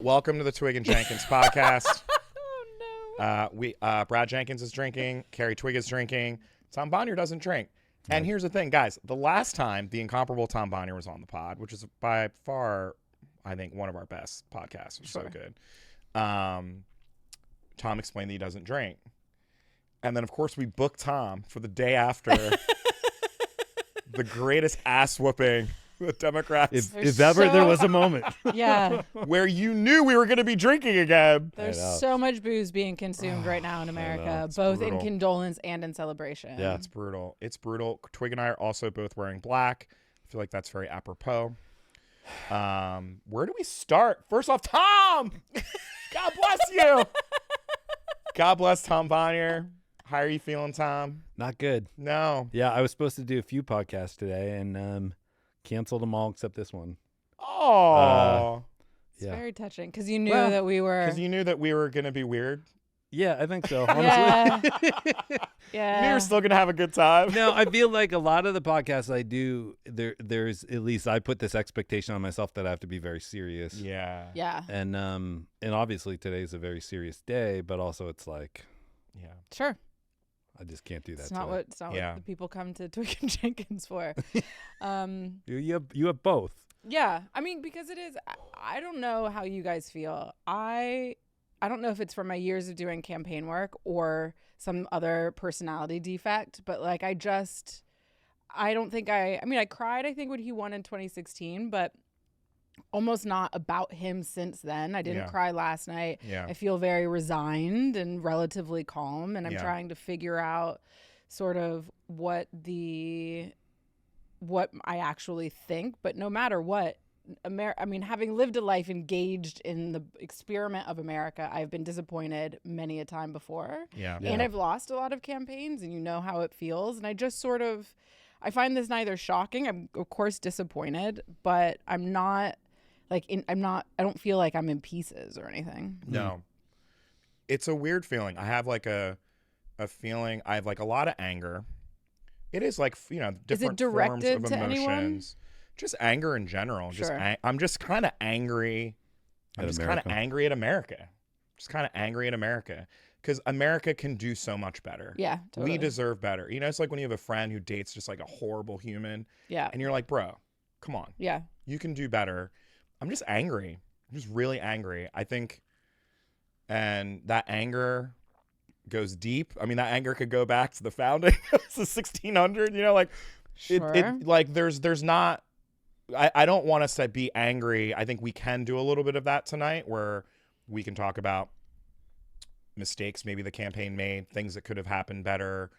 Welcome to the Twigg and Jenkins podcast. Oh, no. Brad Jenkins is drinking. Carrie Twigg is drinking. Tom Bonier doesn't drink. And here's the thing, guys. The last time the incomparable Tom Bonier was on the pod, which is by far, I think, one of our best podcasts. It was so good. Tom explained that he doesn't drink. And then, of course, we booked Tom for the day after the greatest ass whooping the Democrats. If ever there was a moment. Yeah. Where you knew we were going to be drinking again. There's so much booze being consumed right now in America, both brutal. In condolence and in celebration. Yeah, it's brutal. It's brutal. Twigg and I are also both wearing black. I feel like that's very apropos. Where do we start? First off, Tom! God bless you! God bless Tom Bonier. How are you feeling, Tom? Not good. No. Yeah, I was supposed to do a few podcasts today and canceled them all except this one. Oh. It's very touching because you knew that we were. Because you knew that we were going to be weird. Yeah, I think so. Honestly. Yeah. You knew you were still going to have a good time. No, I feel like a lot of the podcasts I do, there's at least I put this expectation on myself that I have to be very serious. Yeah. Yeah. And obviously today's a very serious day, but also it's like, yeah, sure. I just can't do that. It's not what the people come to Twigg and Jenkins for. You have both. Yeah, I mean, because it is. I don't know how you guys feel. I don't know if it's from my years of doing campaign work or some other personality defect, but like I don't think I mean, I cried, I think, when he won in 2016, but almost not about him since then. I didn't cry last night. Yeah. I feel very resigned and relatively calm, and I'm trying to figure out sort of what I actually think. But no matter what, I mean, having lived a life engaged in the experiment of America, I've been disappointed many a time before. Yeah. And I've lost a lot of campaigns, and you know how it feels. And I just sort of, I find this neither shocking. I'm of course disappointed, but I'm not like, I don't feel like I'm in pieces or anything. No. It's a weird feeling. I have like a feeling, I have like a lot of anger. It is like, different is it directed forms of to emotions. anyone? Just anger in general. Sure. I'm just kind of angry. I'm just kind of angry at America. Just kind of angry at America. Because America can do so much better. Yeah, totally. We deserve better. It's like when you have a friend who dates just like a horrible human. Yeah. And you're like, bro, come on. Yeah. You can do better. I'm just angry. I'm just really angry. I think, and that anger goes deep. I mean, that anger could go back to the founding of the 1600, Sure. it like there's not, I don't want us to be angry. I think we can do a little bit of that tonight where we can talk about mistakes maybe the campaign made, things that could have happened better.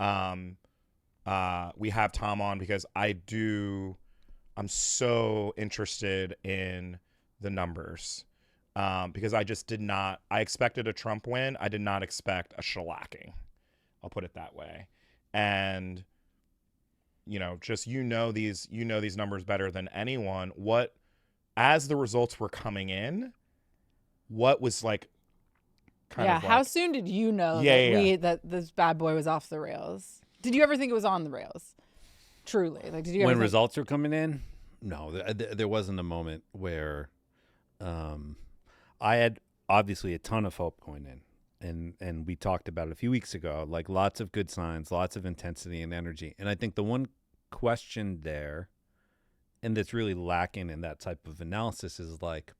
We have Tom on because I'm so interested in the numbers because I expected a Trump win. I did not expect a shellacking. I'll put it that way. And these numbers better than anyone. As the results were coming in, what was like how soon did you know that this bad boy was off the rails? Did you ever think it was on the rails? Truly, like, did you ever when results are coming in? No, there wasn't a moment where I had obviously a ton of hope going in, and we talked about it a few weeks ago, like lots of good signs, lots of intensity and energy. And I think the one question there, and that's really lacking in that type of analysis, is like,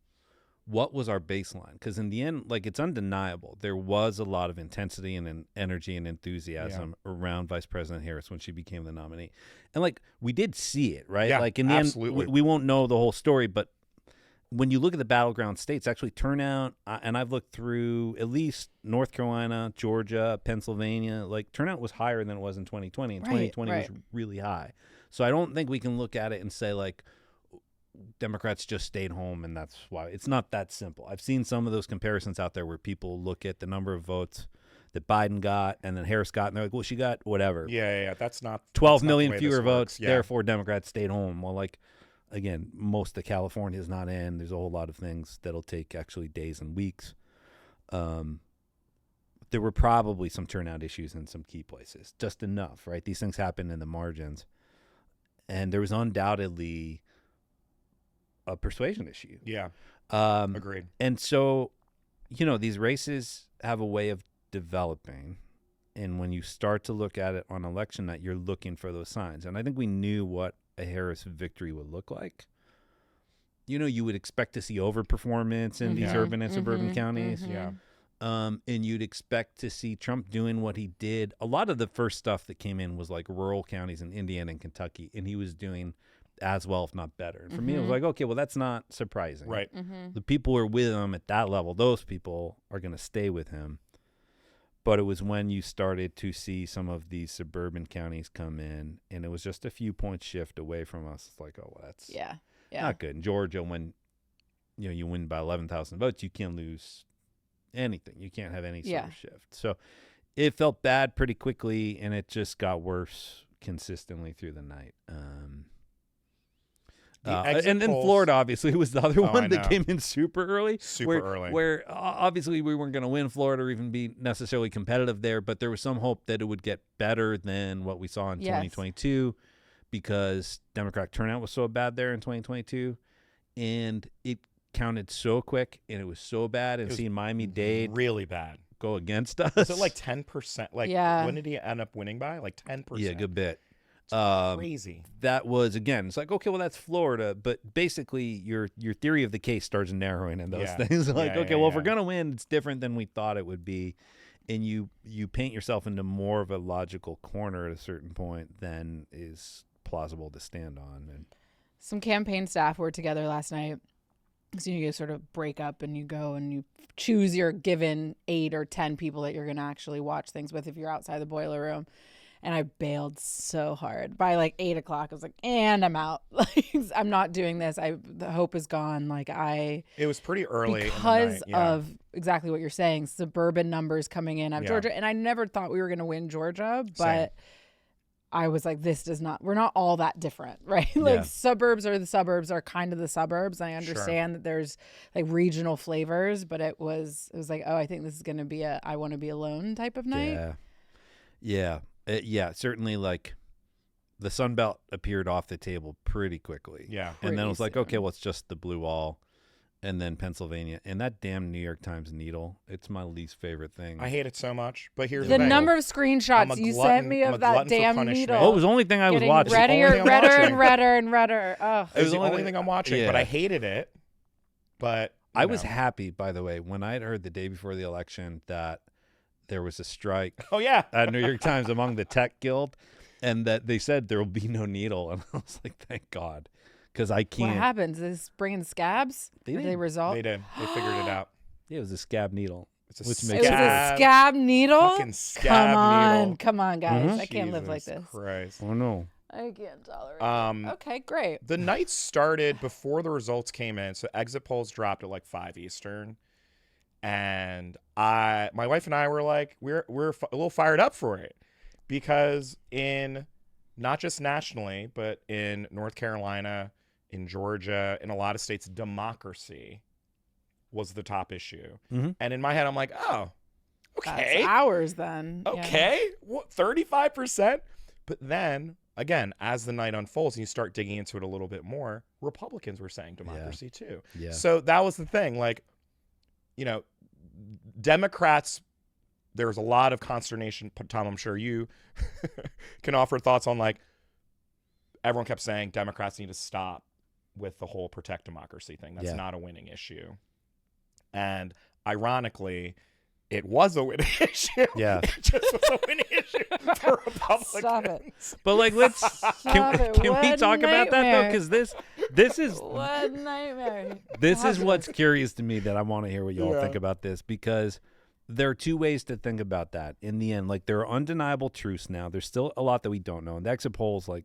what was our baseline? Because in the end, like, it's undeniable. There was a lot of intensity and energy and enthusiasm around Vice President Harris when she became the nominee. And like, we did see it, right? Yeah, like in the end, we won't know the whole story, but when you look at the battleground states, actually turnout, and I've looked through at least North Carolina, Georgia, Pennsylvania, like turnout was higher than it was in 2020. And 2020 was really high. So I don't think we can look at it and say like, Democrats just stayed home and that's why. It's not that simple. I've seen some of those comparisons out there where people look at the number of votes that Biden got and then Harris got, and they're like, well, she got whatever. Yeah. That's not 12 million fewer votes. Yeah. Therefore, Democrats stayed home. Well, like, again, most of California is not in. There's a whole lot of things that'll take actually days and weeks. There were probably some turnout issues in some key places, just enough, right? These things happen in the margins. And there was undoubtedly a persuasion issue. Yeah. Agreed. And so, these races have a way of developing. And when you start to look at it on election night, you're looking for those signs. And I think we knew what a Harris victory would look like. You would expect to see overperformance in these urban and suburban counties. Yeah. And you'd expect to see Trump doing what he did. A lot of the first stuff that came in was like rural counties in Indiana and Kentucky, and he was doing as well, if not better. And for me, it was like, okay, well, that's not surprising. Right. The people who are with him at that level, those people are going to stay with him. But it was when you started to see some of these suburban counties come in, and it was just a few points shift away from us. It's like, oh, well, that's not good. In Georgia, when you win by 11,000 votes, you can't lose anything. You can't have any sort of shift. So it felt bad pretty quickly, and it just got worse consistently through the night. And then Florida, obviously, was the other one that came in super early. Where obviously we weren't going to win Florida or even be necessarily competitive there, but there was some hope that it would get better than what we saw in 2022 because Democratic turnout was so bad there in 2022. And it counted so quick, and it was so bad. And seeing Miami-Dade really bad go against us. Was it like 10%? When did he end up winning by? Like 10%? Yeah, a good bit. Crazy. That was, again, it's like, okay, well, that's Florida, but basically your theory of the case starts narrowing in those things. Like, if we're going to win, it's different than we thought it would be. And you paint yourself into more of a logical corner at a certain point than is plausible to stand on. And some campaign staff were together last night. So you sort of break up and you go and you choose your given 8 or 10 people that you're going to actually watch things with if you're outside the boiler room. And I bailed so hard. By like 8 o'clock, I was like, and I'm out. Like, I'm not doing this. The hope is gone. It was pretty early because of exactly what you're saying. Suburban numbers coming in. Georgia, and I never thought we were going to win Georgia, but I was like, we're not all that different, right? Like suburbs are kind of the suburbs. And I understand that there's like regional flavors, but it was like, oh, I think this is going to be I want to be alone type of night. Yeah. Certainly, like, the Sun Belt appeared off the table pretty quickly. Yeah. And then it was like, okay, well, it's just the blue wall. And then Pennsylvania. And that damn New York Times needle, it's my least favorite thing. I hate it so much. But here's the number of screenshots you sent me of that damn needle. Oh, it was the only thing I was watching. Redder and redder. Oh. It was the only thing I'm watching, but I hated it. But I was happy, by the way, when I had heard the day before the election that there was a strike at New York Times among the tech guild, and that they said there will be no needle. And I was like, thank God, because I can't. What happens? Is this bringing scabs? Did they resolve? They did. They figured it out. Yeah, it was a scab needle. It was a scab needle? Fucking scab needle. Come on, guys. I can't live like this. Christ. Oh, no. I can't tolerate it. Okay, great. The night started before the results came in. So exit polls dropped at like 5 Eastern. And my wife and I were like, we're a little fired up for it, because in not just nationally, but in North Carolina, in Georgia, in a lot of states, democracy was the top issue. Mm-hmm. And in my head, I'm like, oh, okay. That's ours then. Okay. What, 35%? But then again, as the night unfolds and you start digging into it a little bit more, Republicans were saying democracy too. Yeah. So that was the thing. Like, Democrats, there was a lot of consternation. Tom, I'm sure you can offer thoughts on, like, everyone kept saying Democrats need to stop with the whole protect democracy thing. That's not a winning issue. And ironically, it was a winning issue. Yeah. It just was a winning issue for Republicans. Stop it. But like, can we talk about that though? Because this is what nightmare. This is what's curious to me, that I want to hear what y'all think about this, because there are two ways to think about that. In the end, like, there are undeniable truths now. There's still a lot that we don't know. And the exit polls, like,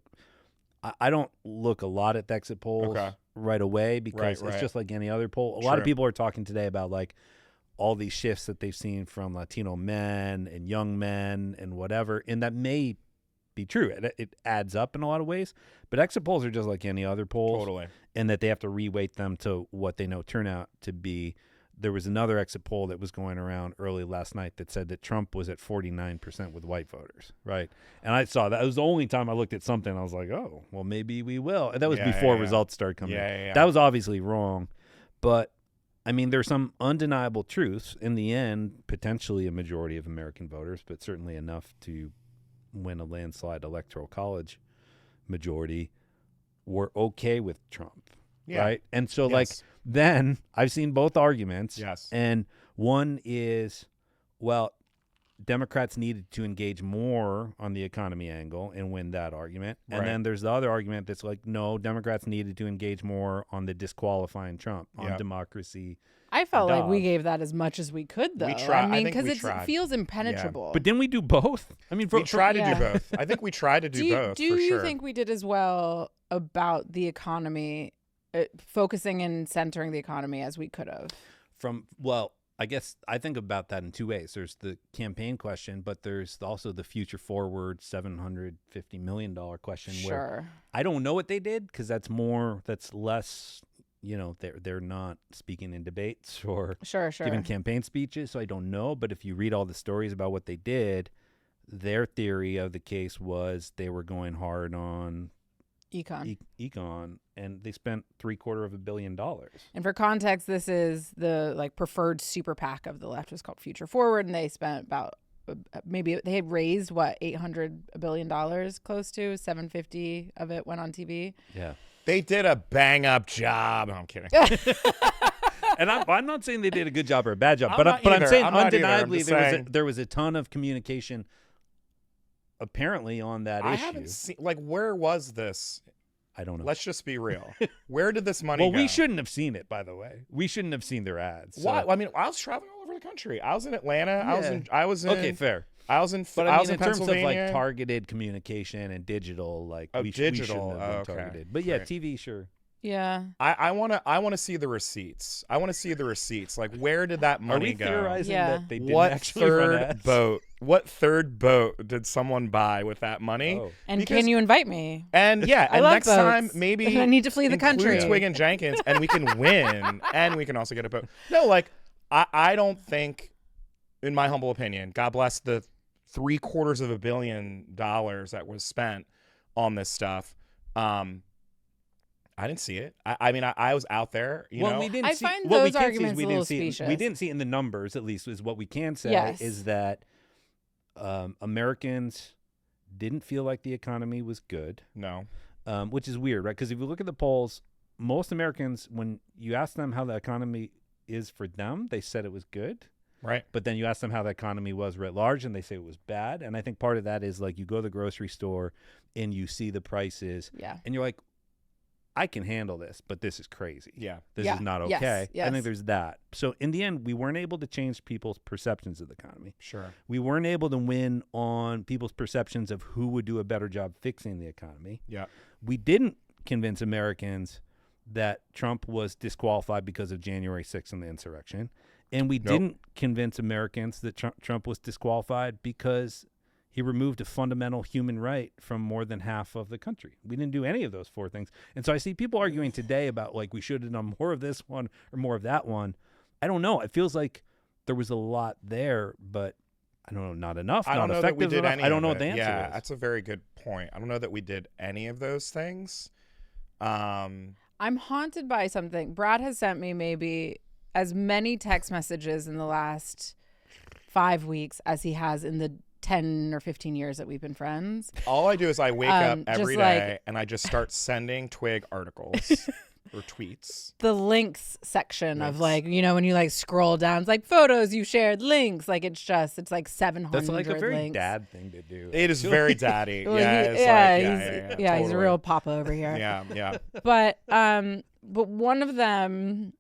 I don't look a lot at the exit polls right away, because it's just like any other poll. A lot of people are talking today about, like, all these shifts that they've seen from Latino men and young men and whatever. And that may be true. It adds up in a lot of ways. But exit polls are just like any other polls. Totally. And that they have to reweight them to what they know turn out to be. there was another exit poll that was going around early last night that said that Trump was at 49% with white voters, right? And I saw that. It was the only time I looked at something. I was like, oh, well, maybe we will. And that was before results started coming in. That was obviously wrong. But, I mean, there's some undeniable truths. In the end, potentially a majority of American voters, but certainly enough to win a landslide electoral college majority, were okay with Trump, right? And so, like, then I've seen both arguments. And one is, well, Democrats needed to engage more on the economy angle and win that argument. And then there's the other argument that's like, no, Democrats needed to engage more on the disqualifying Trump, on democracy. I felt like we gave that as much as we could, though. We tried. I mean, because it feels impenetrable. But didn't we do both? I mean, we tried to do both. I think we tried to do both. Do you think we did as well about the economy, focusing and centering the economy as we could have? Well, I guess I think about that in two ways. There's the campaign question, but there's also the future forward $750 million question. Where I don't know what they did, because that's less, you know, they're not speaking in debates or giving campaign speeches, so I don't know. But if you read all the stories about what they did, their theory of the case was they were going hard on econ, and they spent $750 million. And for context, this is the preferred super PAC of the left, was called Future Forward, and they spent about maybe they had raised $800 billion, close to 750 of it went on TV. Yeah, they did a bang up job. No, I'm kidding. And I'm not saying they did a good job or a bad job, but I'm saying undeniably there was a ton of communication apparently on that issue. I haven't seen, where was this? I don't know. Let's just be real. Where did this money go? Well, we shouldn't have seen it, by the way. We shouldn't have seen their ads. So. Why? I mean, I was traveling all over the country. I was in Atlanta. Yeah. I was in. Okay, fair. I was in. But I was in terms Pennsylvania. of like targeted communication and digital, we shouldn't have been targeted. But yeah, TV, sure. Yeah. I want to see the receipts. I want to see the receipts. Like, where did that money go? Are we theorizing that they didn't actually third run ads? What third boat did someone buy with that money? Oh. And can you invite me? And yeah, I and love next boats. time maybe I need to flee the country. Twigg and Jenkins, and we can win, and we can also get a boat. No, I don't think, in my humble opinion, God bless the $750 million that was spent on this stuff. I didn't see it. I mean, I was out there. You know? We didn't I see. find What those we can arguments see is a little specious. We didn't see it in the numbers, at least, is what we can say. Yes. Is that Americans didn't feel like the economy was good. No. Which is weird, right? Because if you look at the polls, most Americans, when you ask them how the economy is for them, they said it was good. Right. But then you ask them how the economy was writ large, and they say it was bad. And I think part of that is you go to the grocery store and you see the prices. Yeah. And you're like, I can handle this, but this is crazy. Yeah. This is not okay. Yes. I think there's that. So in the end, we weren't able to change people's perceptions of the economy. Sure. We weren't able to win on people's perceptions of who would do a better job fixing the economy. Yeah. We didn't convince Americans that Trump was disqualified because of January 6th and the insurrection. And we didn't convince Americans that Trump was disqualified because he removed a fundamental human right from more than half of the country. We didn't do any of those four things. And so I see people arguing today about we should have done more of this one or more of that one. I don't know. It feels like there was a lot there, but I don't know, not enough. I don't know that we did any. I don't know what the answer is. Yeah, that's a very good point. I don't know that we did any of those things. I'm haunted by something. Brad has sent me maybe as many text messages in the last 5 weeks as he has in the 10 or 15 years that we've been friends. All I do is I wake up every day and I just start sending Twigg articles or tweets. The links section of when you scroll down, it's photos you shared, links. It's 700 That's a very links. dad thing to do. It is very daddy. Well, yeah, he's a real papa over here. Yeah. But one of them,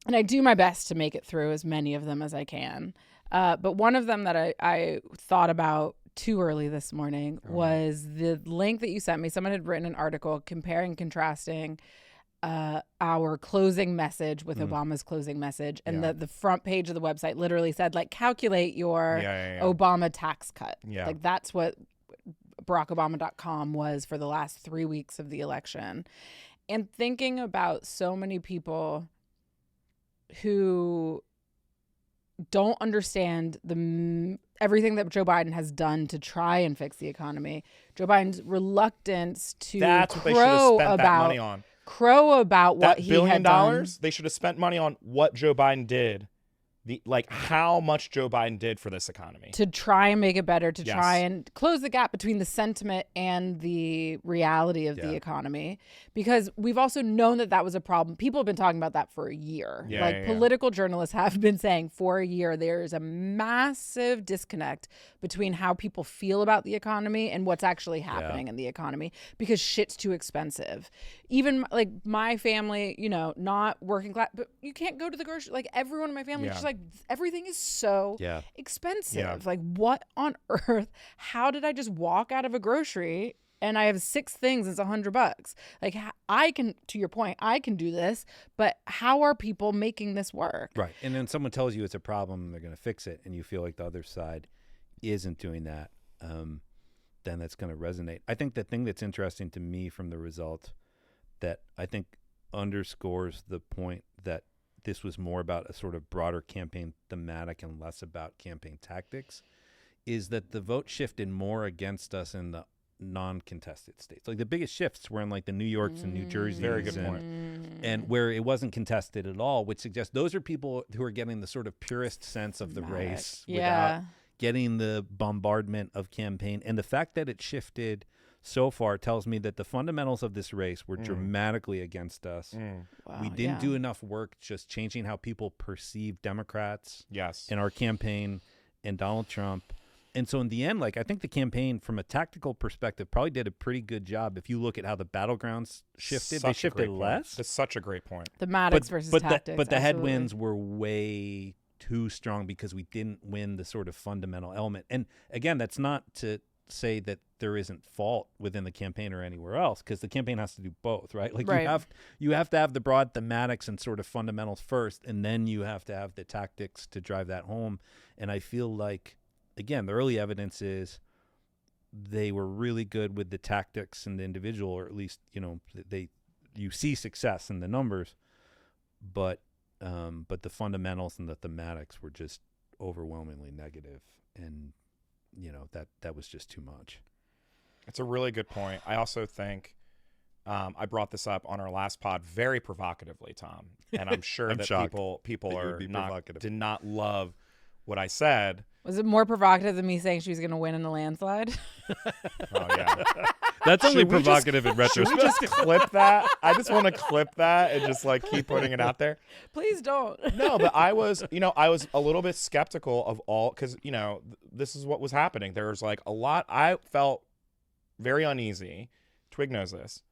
and I do my best to make it through as many of them as I can. But one of them that I thought about too early this morning was the link that you sent me. Someone had written an article comparing, contrasting our closing message with Obama's closing message. And the front page of the website literally said, calculate your Obama tax cut. Yeah. That's what BarackObama.com was for the last 3 weeks of the election. And thinking about so many people who don't understand everything that Joe Biden has done to try and fix the economy. Joe Biden's reluctance to That's what they should have spent that money on. Crow about what That he $1 billion, had done. they should have spent money on what Joe Biden did. How much Joe Biden did for this economy. To try and make it better, to Yes. try and close the gap between the sentiment and the reality of the Yeah. economy. Because we've also known that was a problem. People have been talking about that for a year. Yeah, Political journalists have been saying for a year there is a massive disconnect between how people feel about the economy and what's actually happening in the economy because shit's too expensive. Even like my family, you know, not working class, but you can't go to the grocery. Like everyone in my family is just like, everything is so expensive. Yeah. Like what on earth? How did I just walk out of a grocery and I have 6 things, it's $100? Like I can, to your point, I can do this, but how are people making this work? Right. And then someone tells you it's a problem and they're going to fix it, and you feel like the other side isn't doing that, then that's going to resonate. I think the thing that's interesting to me from the result that I think underscores the point that this was more about a sort of broader campaign thematic and less about campaign tactics is that the vote shifted more against us in the non-contested states. Like the biggest shifts were in like the New Yorks and New Jerseys. Very good point. And where it wasn't contested at all, which suggests those are people who are getting the sort of purest sense of the race without getting the bombardment of campaign. And the fact that it shifted so far tells me that the fundamentals of this race were dramatically against us. Wow, we didn't do enough work just changing how people perceive Democrats in our campaign and Donald Trump. And so in the end, like I think the campaign from a tactical perspective probably did a pretty good job. If you look at how the battlegrounds shifted, they shifted less. That's such a great point. Thematics versus tactics. But the headwinds were way too strong because we didn't win the sort of fundamental element. And again, that's not to say that there isn't fault within the campaign or anywhere else, because the campaign has to do both, right? Like you have to have the broad thematics and sort of fundamentals first, and then you have to have the tactics to drive that home. And I feel like, again, the early evidence is they were really good with the tactics and the individual, or at least, you know, you see success in the numbers, but the fundamentals and the thematics were just overwhelmingly negative, and you know that was just too much. It's a really good point. I also think I brought this up on our last pod very provocatively, Tom, and I'm sure that people are did not love what I said. Was it more provocative than me saying she was going to win in a landslide? Oh yeah, that's only provocative in retrospect. Should we just clip that? I just want to clip that and just like keep putting it out there. Please don't. No, but I was a little bit skeptical of all, because this is what was happening. There was like a lot. I felt very uneasy. Twigg knows this,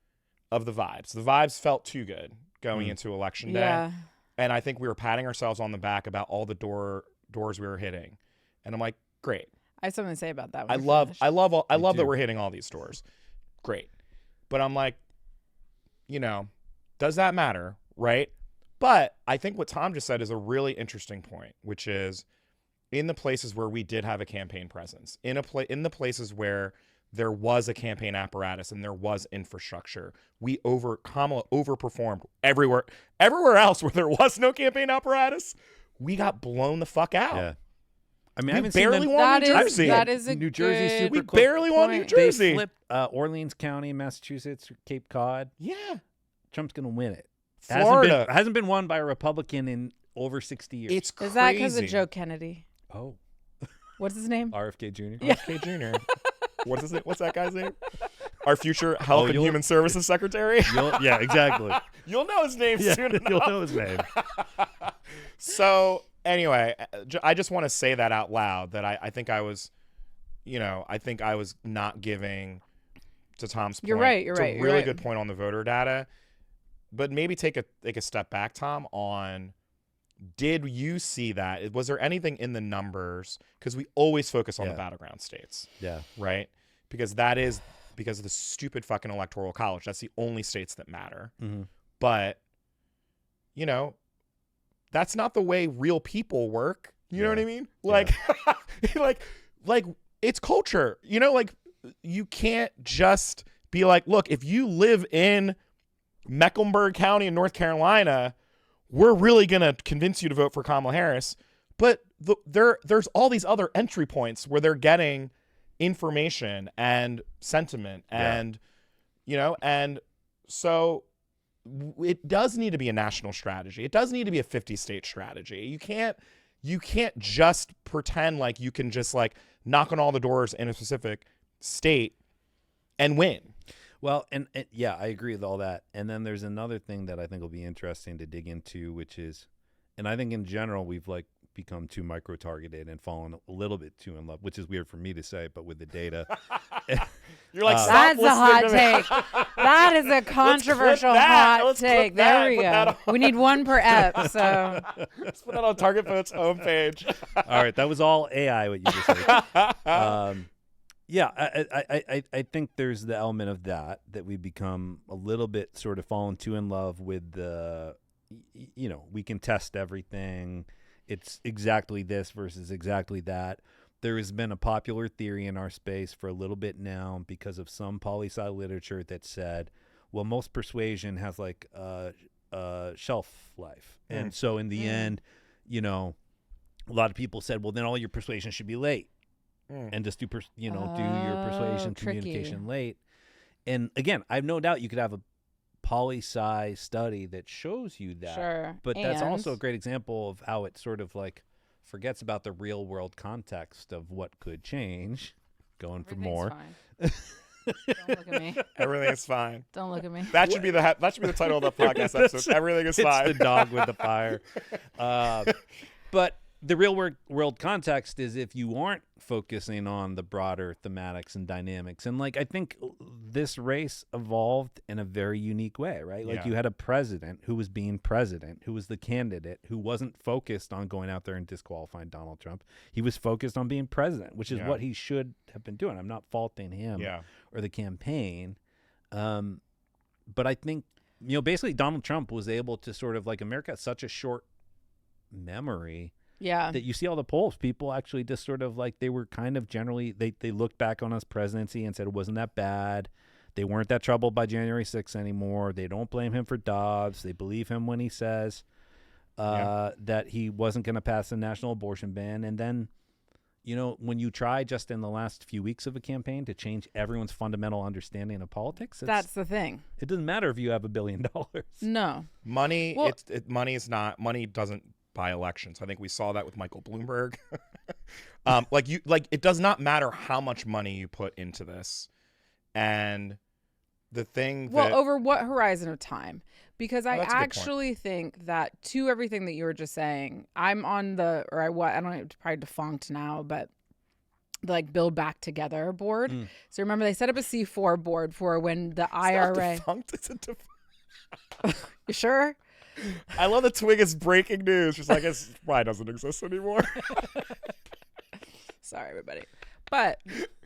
of the vibes. The vibes felt too good going into election day, and I think we were patting ourselves on the back about all the doors we were hitting. And I'm like, great. I have something to say about that. I love that we're hitting all these doors. Great. But I'm like, does that matter? Right. But I think what Tom just said is a really interesting point, which is in the places where we did have a campaign presence, in the places where there was a campaign apparatus and there was infrastructure, Kamala overperformed everywhere else where there was no campaign apparatus. We got blown the fuck out. Yeah. I mean, we I haven't seen barely won New Jersey. That is a New Jersey. good Super we close. barely won New Jersey. They flipped Orleans County, Massachusetts, Cape Cod. Yeah. Trump's gonna win it. Florida hasn't been won by a Republican in over 60 years. It's crazy. Is that because of Joe Kennedy? Oh, What's his name? RFK Jr. Yeah. RFK Jr. What's that guy's name? Our future Health and Human Services Secretary. Yeah, exactly. You'll know his name soon enough. You'll know his name. So anyway, I just want to say that out loud, that I think I was, I think I was not giving, to Tom's point. You're right. It's a really good point on the voter data, but maybe take a step back, Tom, on, did you see that? Was there anything in the numbers? Because we always focus on the battleground states. Yeah. Right? Because that is because of the stupid fucking electoral college. That's the only states that matter. Mm-hmm. But, that's not the way real people work. You know what I mean? Like, like it's culture. You can't just be like, look, if you live in Mecklenburg County in North Carolina, we're really going to convince you to vote for Kamala Harris. but there's all these other entry points where they're getting information and sentiment and and so it does need to be a national strategy. It does need to be a 50-state strategy. You can't just pretend like you can just like knock on all the doors in a specific state and win. Well, and yeah, I agree with all that. And then there's another thing that I think will be interesting to dig into, which is, and I think in general we've like become too micro-targeted and fallen a little bit too in love, which is weird for me to say, but with the data. You're like, that's a hot take. That is a controversial hot take. There we go. We need one per ep. So let's put that on Target Vote's homepage. All right, that was all AI. What you just said. Yeah, I think there's the element of that we become a little bit sort of fallen too in love with the, we can test everything. It's exactly this versus exactly that. There has been a popular theory in our space for a little bit now because of some poli-sci literature that said, well, most persuasion has like a shelf life. And so in the end, a lot of people said, well, then all your persuasion should be late. And just do your persuasion communication late. And again, I have no doubt you could have a poli-sci study that shows you that. Sure. But that's also a great example of how it sort of like forgets about the real world context of what could change. Going for more. Fine. Don't look at me. Everything is fine. Don't look at me. That should be the title of the podcast episode. Everything is fine. It's the dog with the fire. But the real world context is if you aren't focusing on the broader thematics and dynamics. And like, I think this race evolved in a very unique way, right? Like you had a president who was being president, who was the candidate, who wasn't focused on going out there and disqualifying Donald Trump. He was focused on being president, which is what he should have been doing. I'm not faulting him or the campaign. But I think, basically Donald Trump was able to sort of like, America has such a short memory. Yeah. That you see all the polls, people actually just sort of like, they were kind of generally, they looked back on his presidency and said it wasn't that bad. They weren't that troubled by January 6th anymore. They don't blame him for Dobbs. They believe him when he says that he wasn't going to pass a national abortion ban. And then, when you try just in the last few weeks of a campaign to change everyone's fundamental understanding of politics, that's the thing. It doesn't matter if you have $1 billion. No. Money, money doesn't buy elections. I think we saw that with Michael Bloomberg. It does not matter how much money you put into this. And the thing over what horizon of time? Because I actually think that to everything that you were just saying, I'm on I don't know, it's probably defunct now, but the like Build Back Together board. So remember they set up a C4 board for when the IRA. Not defunct. It's a defunct. You sure? I love that Twigg is breaking news. Just like it probably doesn't exist anymore. Sorry, everybody. But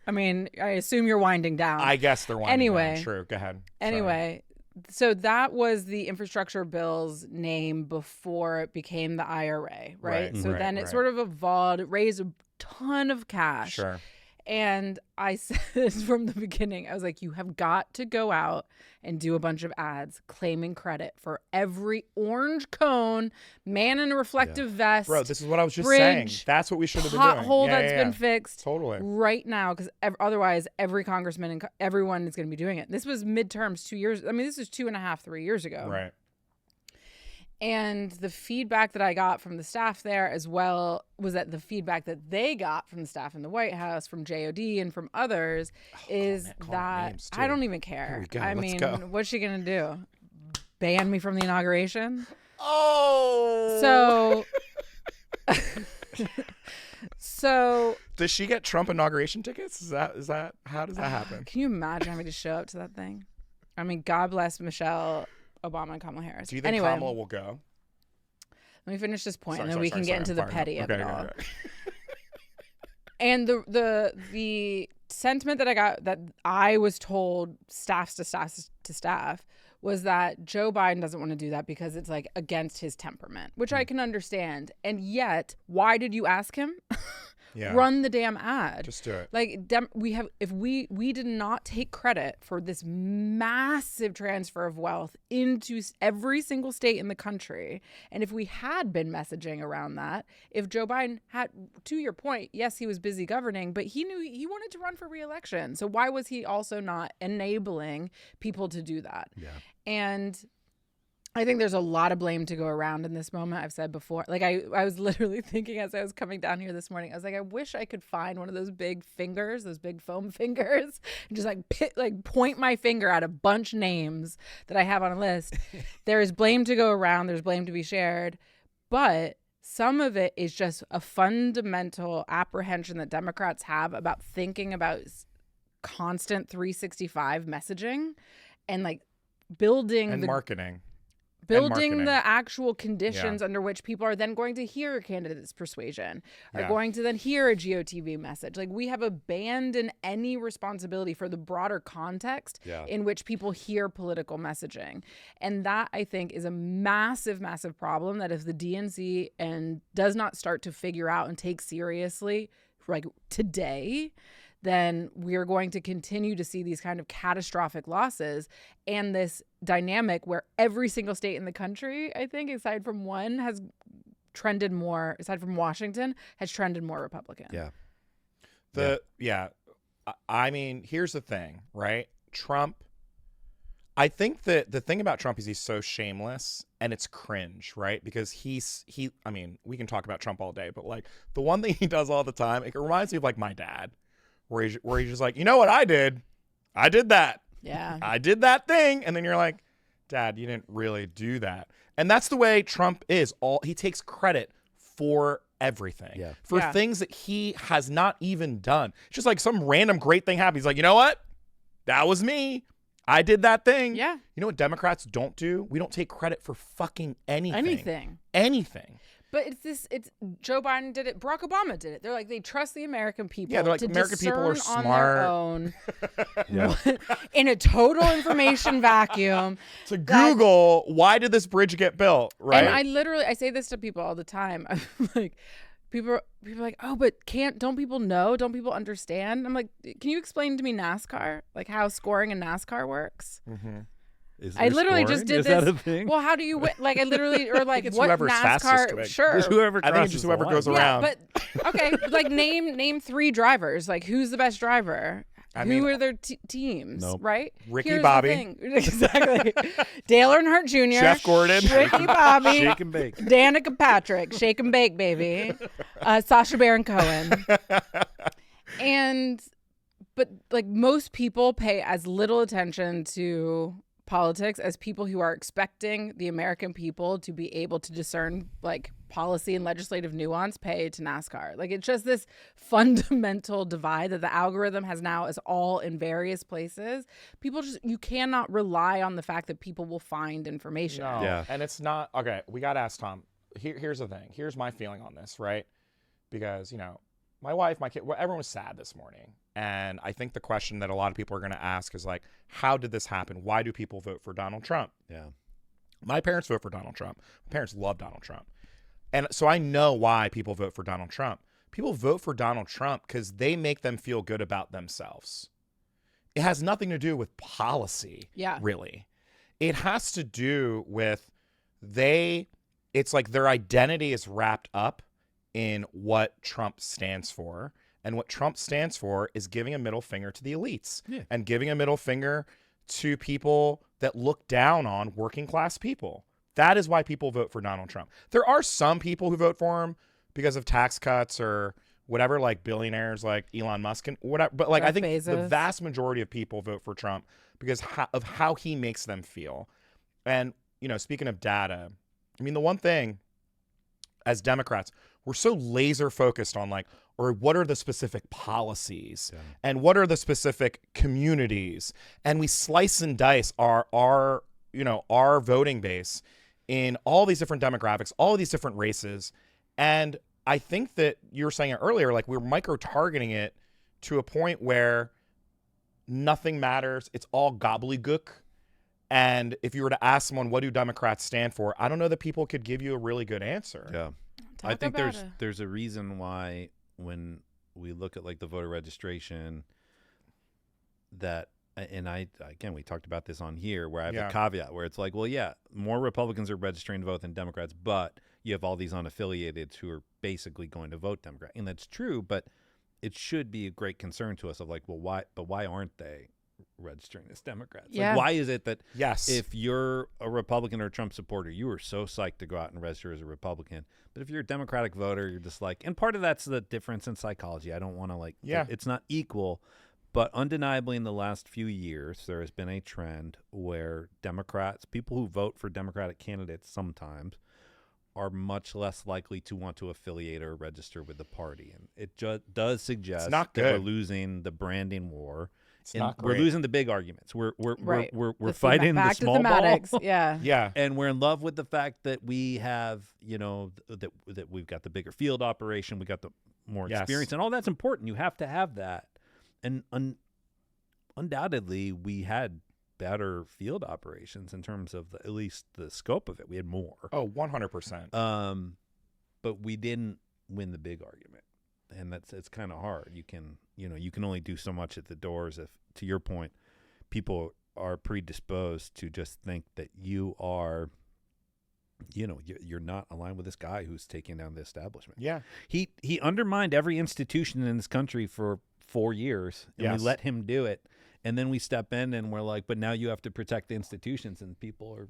I mean, I assume you're winding down. I guess they're winding down. True. Go ahead. Anyway, so that was the infrastructure bill's name before it became the IRA, right? So then it sort of evolved. It raised a ton of cash. Sure. And I said from the beginning, I was like, you have got to go out and do a bunch of ads claiming credit for every orange cone, man in a reflective vest. Bro, this is what I was just saying. That's what we should have been doing. Pothole that's been fixed right now, because otherwise every congressman and everyone is going to be doing it. This was midterms 2 years. I mean, this is 2.5, 3 years ago. Right. And the feedback that I got from the staff there as well was that the feedback that they got from the staff in the White House, from JOD and from others, is that I don't even care. I mean, what's she going to do? Ban me from the inauguration? Oh. So does she get Trump inauguration tickets? Is that how does that happen? Can you imagine having to show up to that thing? I mean, God bless Michelle Obama and Kamala Harris. Do you think Kamala will go? Let me finish this point, and then we can get into the petty of it all. Okay. And the sentiment that I got, that I was told staff to staff, was that Joe Biden doesn't want to do that because it's like against his temperament, which I can understand. And yet, why did you ask him? Yeah. Run the damn ad. Just do it. Like if we did not take credit for this massive transfer of wealth into every single state in the country, and if we had been messaging around that, if Joe Biden had, to your point, yes, he was busy governing, but he knew he wanted to run for re-election. So why was he also not enabling people to do that? Yeah. And I think there's a lot of blame to go around in this moment. I've said before, like I was literally thinking as I was coming down here this morning, I was like, I wish I could find one of those big fingers, those big foam fingers, and just like point my finger at a bunch names that I have on a list. There is blame to go around. There's blame to be shared, but some of it is just a fundamental apprehension that Democrats have about thinking about constant 365 messaging and like building And the marketing. building the actual conditions Yeah. under which people are then going to hear a candidate's persuasion, are Yeah. going to then hear a GOTV message. Like we have abandoned any responsibility for the broader context Yeah. in which people hear political messaging. And that I think is a massive, massive problem that if the DNC and does not start to figure out and take seriously like today, then we're going to continue to see these kind of catastrophic losses and this dynamic where every single state in the country, I think, aside from one, has trended more, aside from Washington, has trended more Republican. Yeah. I mean, here's the thing, right? Trump, I think that the thing about Trump is he's so shameless and it's cringe, right? Because I mean, we can talk about Trump all day, but like the one thing he does all the time, it reminds me of like my dad. Where he's just like, you know what I did? I did that. Yeah. I did that thing. And then you're like, Dad, you didn't really do that. And that's the way Trump is. He takes credit for everything. Yeah. For Yeah. things that he has not even done. It's just like some random great thing happens. He's like, you know what? That was me. I did that thing. Yeah. You know what Democrats don't do? We don't take credit for fucking anything. Anything. But it's Joe Biden did it. Barack Obama did it. They're like, they trust the American people. Yeah, they're like, to American people are discern on their smart. own Yeah. in a total information vacuum. To Google, why did this bridge get built? Right. And I say this to people all the time. I'm like, people are like, oh, but don't people know? Don't people understand? I'm like, can you explain to me NASCAR? Like how scoring in NASCAR works? Mm-hmm. Is I there literally scoring? just did Is this. that a thing? Well, how do you win? Like I literally, or like It's what whoever's fastest, NASCAR? Twigg. Sure. Just whoever I think it's crosses just the whoever line. goes Yeah, around. but okay, like name 3 drivers. Like who's the best driver? I Who mean, are their teams? Nope. Right? Ricky Here's the Bobby. thing. Exactly. Dale Earnhart Jr. Jeff Gordon. Ricky Bobby. Shake and bake. Danica Patrick. Shake and bake, baby. Sacha Baron Cohen. But like most people pay as little attention to politics as people who are expecting the American people to be able to discern like policy and legislative nuance pay to NASCAR. Like it's just this fundamental divide that the algorithm has now is all in various places. You cannot rely on the fact that people will find information. No. Yeah. And it's not okay. We got to ask Tom. Here's the thing. Here's my feeling on this, right? Because, my wife, my kid, everyone was sad this morning. And I think the question that a lot of people are going to ask is like, how did this happen? Why do people vote for Donald Trump? Yeah. My parents vote for Donald Trump. My parents love Donald Trump. And so I know why people vote for Donald Trump. People vote for Donald Trump because they make them feel good about themselves. It has nothing to do with policy, really. It has to do with it's like their identity is wrapped up in what Trump stands for. And what Trump stands for is giving a middle finger to the elites and giving a middle finger to people that look down on working class people. That is why people vote for Donald Trump. There are some people who vote for him because of tax cuts or whatever, like billionaires like Elon Musk and whatever. But like Jeff I think the Bezos. vast majority of people vote for Trump because of how he makes them feel. And, speaking of data, I mean, the one thing as Democrats, we're so laser focused on or what are the specific policies and what are the specific communities, and we slice and dice our voting base in all these different demographics, all of these different races. And I think that you were saying it earlier, like we're micro-targeting it to a point where nothing matters. It's all gobbledygook. And if you were to ask someone, what do Democrats stand for? I don't know that people could give you a really good answer. Yeah. I think there's a reason why when we look at like the voter registration, that, and again, we talked about this on here, where I have a caveat where it's like, well, yeah, more Republicans are registering to vote than Democrats, but you have all these unaffiliated who are basically going to vote Democrat. And that's true, but it should be a great concern to us of like, well, why aren't they registering as Democrats? Yeah. Like, why is it that Yes. if you're a Republican or a Trump supporter, you are so psyched to go out and register as a Republican, but if you're a Democratic voter, you're just like, and part of that's the difference in psychology. I don't want to like, it's not equal, but undeniably in the last few years, there has been a trend where Democrats, people who vote for Democratic candidates sometimes, are much less likely to want to affiliate or register with the party. And it does suggest that we're losing the branding war. It's not We're great. losing the big arguments. We're The fighting the back to small thematics. ball. Yeah. Yeah. And we're in love with the fact that we have, that we've got the bigger field operation, we got the more experience, and all that's important. You have to have that. And undoubtedly, we had better field operations in terms of at least the scope of it. We had more. Oh, 100%. But we didn't win the big argument, and it's kind of hard. You can only do so much at the doors if, to your point, people are predisposed to just think that you are, you're not aligned with this guy who's taking down the establishment. Yeah. He undermined every institution in this country for 4 years, and we let him do it. And then we step in and we're like, but now you have to protect the institutions, and people are,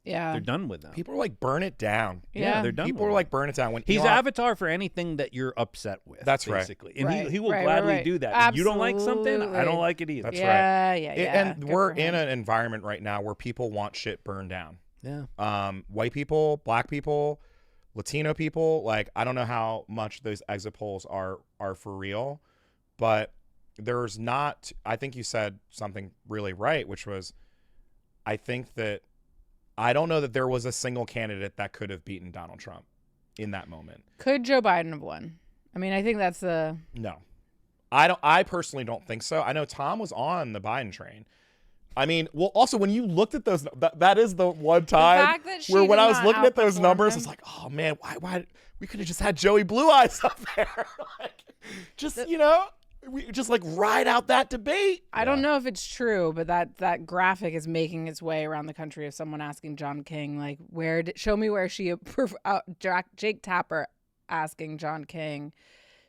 they're done with them. People are like, burn it down. Yeah. They're done. People with are it. like, burn it down. When He's Elon, avatar for anything that you're upset with. That's right. basically. And Right. he will Right, gladly right. do that. If you don't like something, I don't Absolutely. like it either. That's Yeah. right. And Good we're for in him. an environment right now where people want shit burned down. Yeah. White people, black people, Latino people. Like, I don't know how much those exit polls are for real, but there's not. I think you said something really right, which was, I don't know that there was a single candidate that could have beaten Donald Trump in that moment. Could Joe Biden have won? I mean, I think that's the. No, I personally don't think so. I know Tom was on the Biden train. I mean, well, also when you looked at those, that is the one time fact that she where when did I was not looking at those outperform numbers, him. it's like, oh man, why we could have just had Joey Blue Eyes up there, like, just we just like ride out that debate. I don't know if it's true, but that graphic is making its way around the country of someone asking John King, like, show me where she, Jake Tapper asking John King,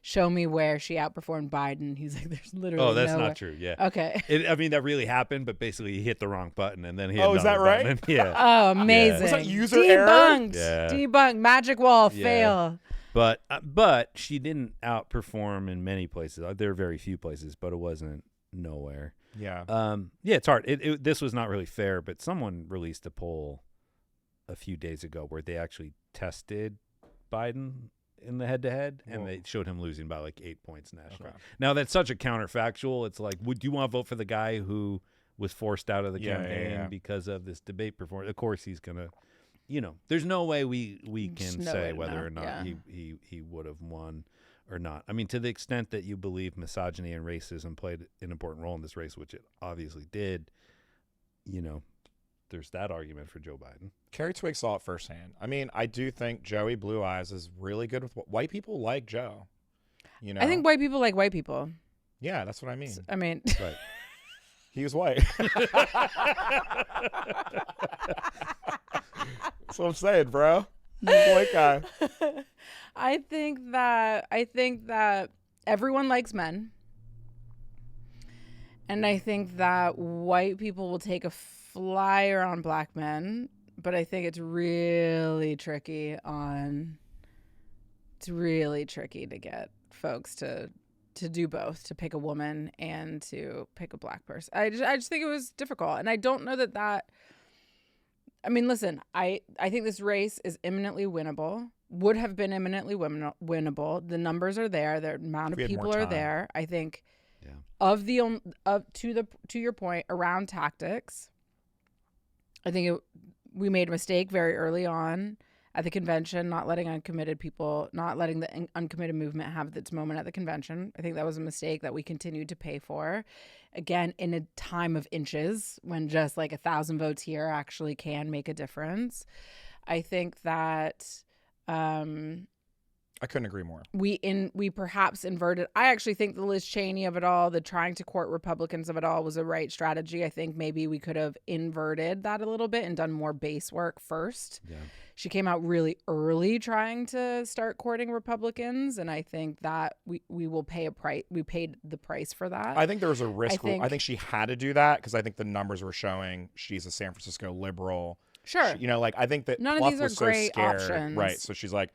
show me where she outperformed Biden. He's like, there's literally Oh, that's nowhere. not true. Yeah. Okay. I mean, that really happened, but basically he hit the wrong button, and then he hit Oh, is that another right? button. Yeah. Oh, amazing. Was that user error? Debunked. Yeah. Debunked. Magic wall. Yeah. Fail. But she didn't outperform in many places. There are very few places, but it wasn't nowhere. Yeah. Yeah, it's hard. This was not really fair, but someone released a poll a few days ago where they actually tested Biden in the head-to-head, and they showed him losing by like 8 points nationally. Okay. Now, that's such a counterfactual. It's like, would you want to vote for the guy who was forced out of the campaign because of this debate performance? Of course he's going to, there's no way we Just can no way say to whether know. or not Yeah. he would have won or not. I mean, to the extent that you believe misogyny and racism played an important role in this race, which it obviously did, there's that argument for Joe Biden. Carrie Twigg saw it firsthand. I mean, I do think Joey Blue Eyes is really good with white people like Joe. I think white people like white people. Yeah, that's what I mean. I mean, Right. He was white. That's what I'm saying, bro. He's a white guy. I think that everyone likes men. And I think that white people will take a flyer on black men, but I think it's really tricky to get folks to do both, to pick a woman and to pick a black person. I just think it was difficult. And I don't know that I mean, listen, I think this race is imminently winnable, would have been imminently winnable. The numbers are there. The amount of people are there. I think to your point around tactics, I think we made a mistake very early on at the convention, not letting the uncommitted movement have its moment at the convention. I think that was a mistake that we continued to pay for. Again, in a time of inches, when just like 1,000 votes here actually can make a difference. I think that I couldn't agree more. We perhaps inverted. I actually think the Liz Cheney of it all, the trying to court Republicans of it all, was a right strategy. I think maybe we could have inverted that a little bit and done more base work first. Yeah. She came out really early trying to start courting Republicans, and I think that we will pay a price. We paid the price for that. I think there was a risk. I think she had to do that because I think the numbers were showing she's a San Francisco liberal. Sure. I think that none Fluff of these was are so great scared. options. Right. So she's like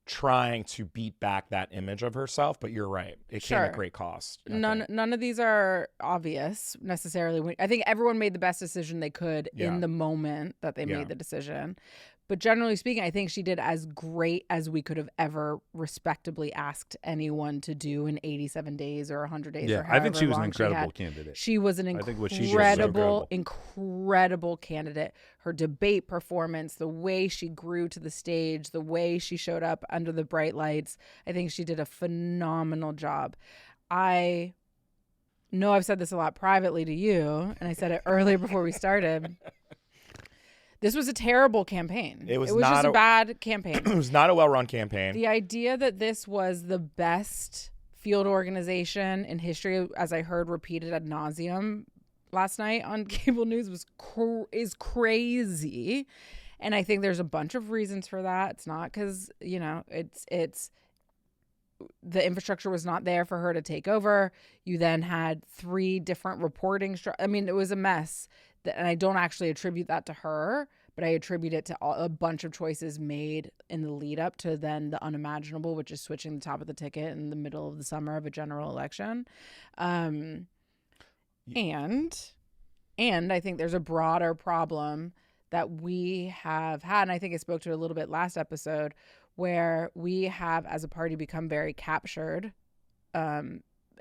trying to beat back that image of herself. But you're right. It came at great cost. None of these are obvious necessarily. I think everyone made the best decision they could in the moment that they made the decision. But generally speaking, I think she did as great as we could have ever respectably asked anyone to do in 87 days or 100 days. Yeah, or I think she was an long incredible candidate. She was an incredible candidate. Her debate performance, the way she grew to the stage, the way she showed up under the bright lights, I think she did a phenomenal job. I know I've said this a lot privately to you, and I said it earlier before we started. This was a terrible campaign. It was not just a bad campaign. It was not a well-run campaign. The idea that this was the best field organization in history, as I heard repeated ad nauseum last night on cable news, is crazy. And I think there's a bunch of reasons for that. It's not because, it's the infrastructure was not there for her to take over. You then had 3 different reporting. It was a mess. And I don't actually attribute that to her, but I attribute it to a bunch of choices made in the lead up to then the unimaginable, which is switching the top of the ticket in the middle of the summer of a general election. And I think there's a broader problem that we have had, and I think I spoke to it a little bit last episode, where we have as a party become very captured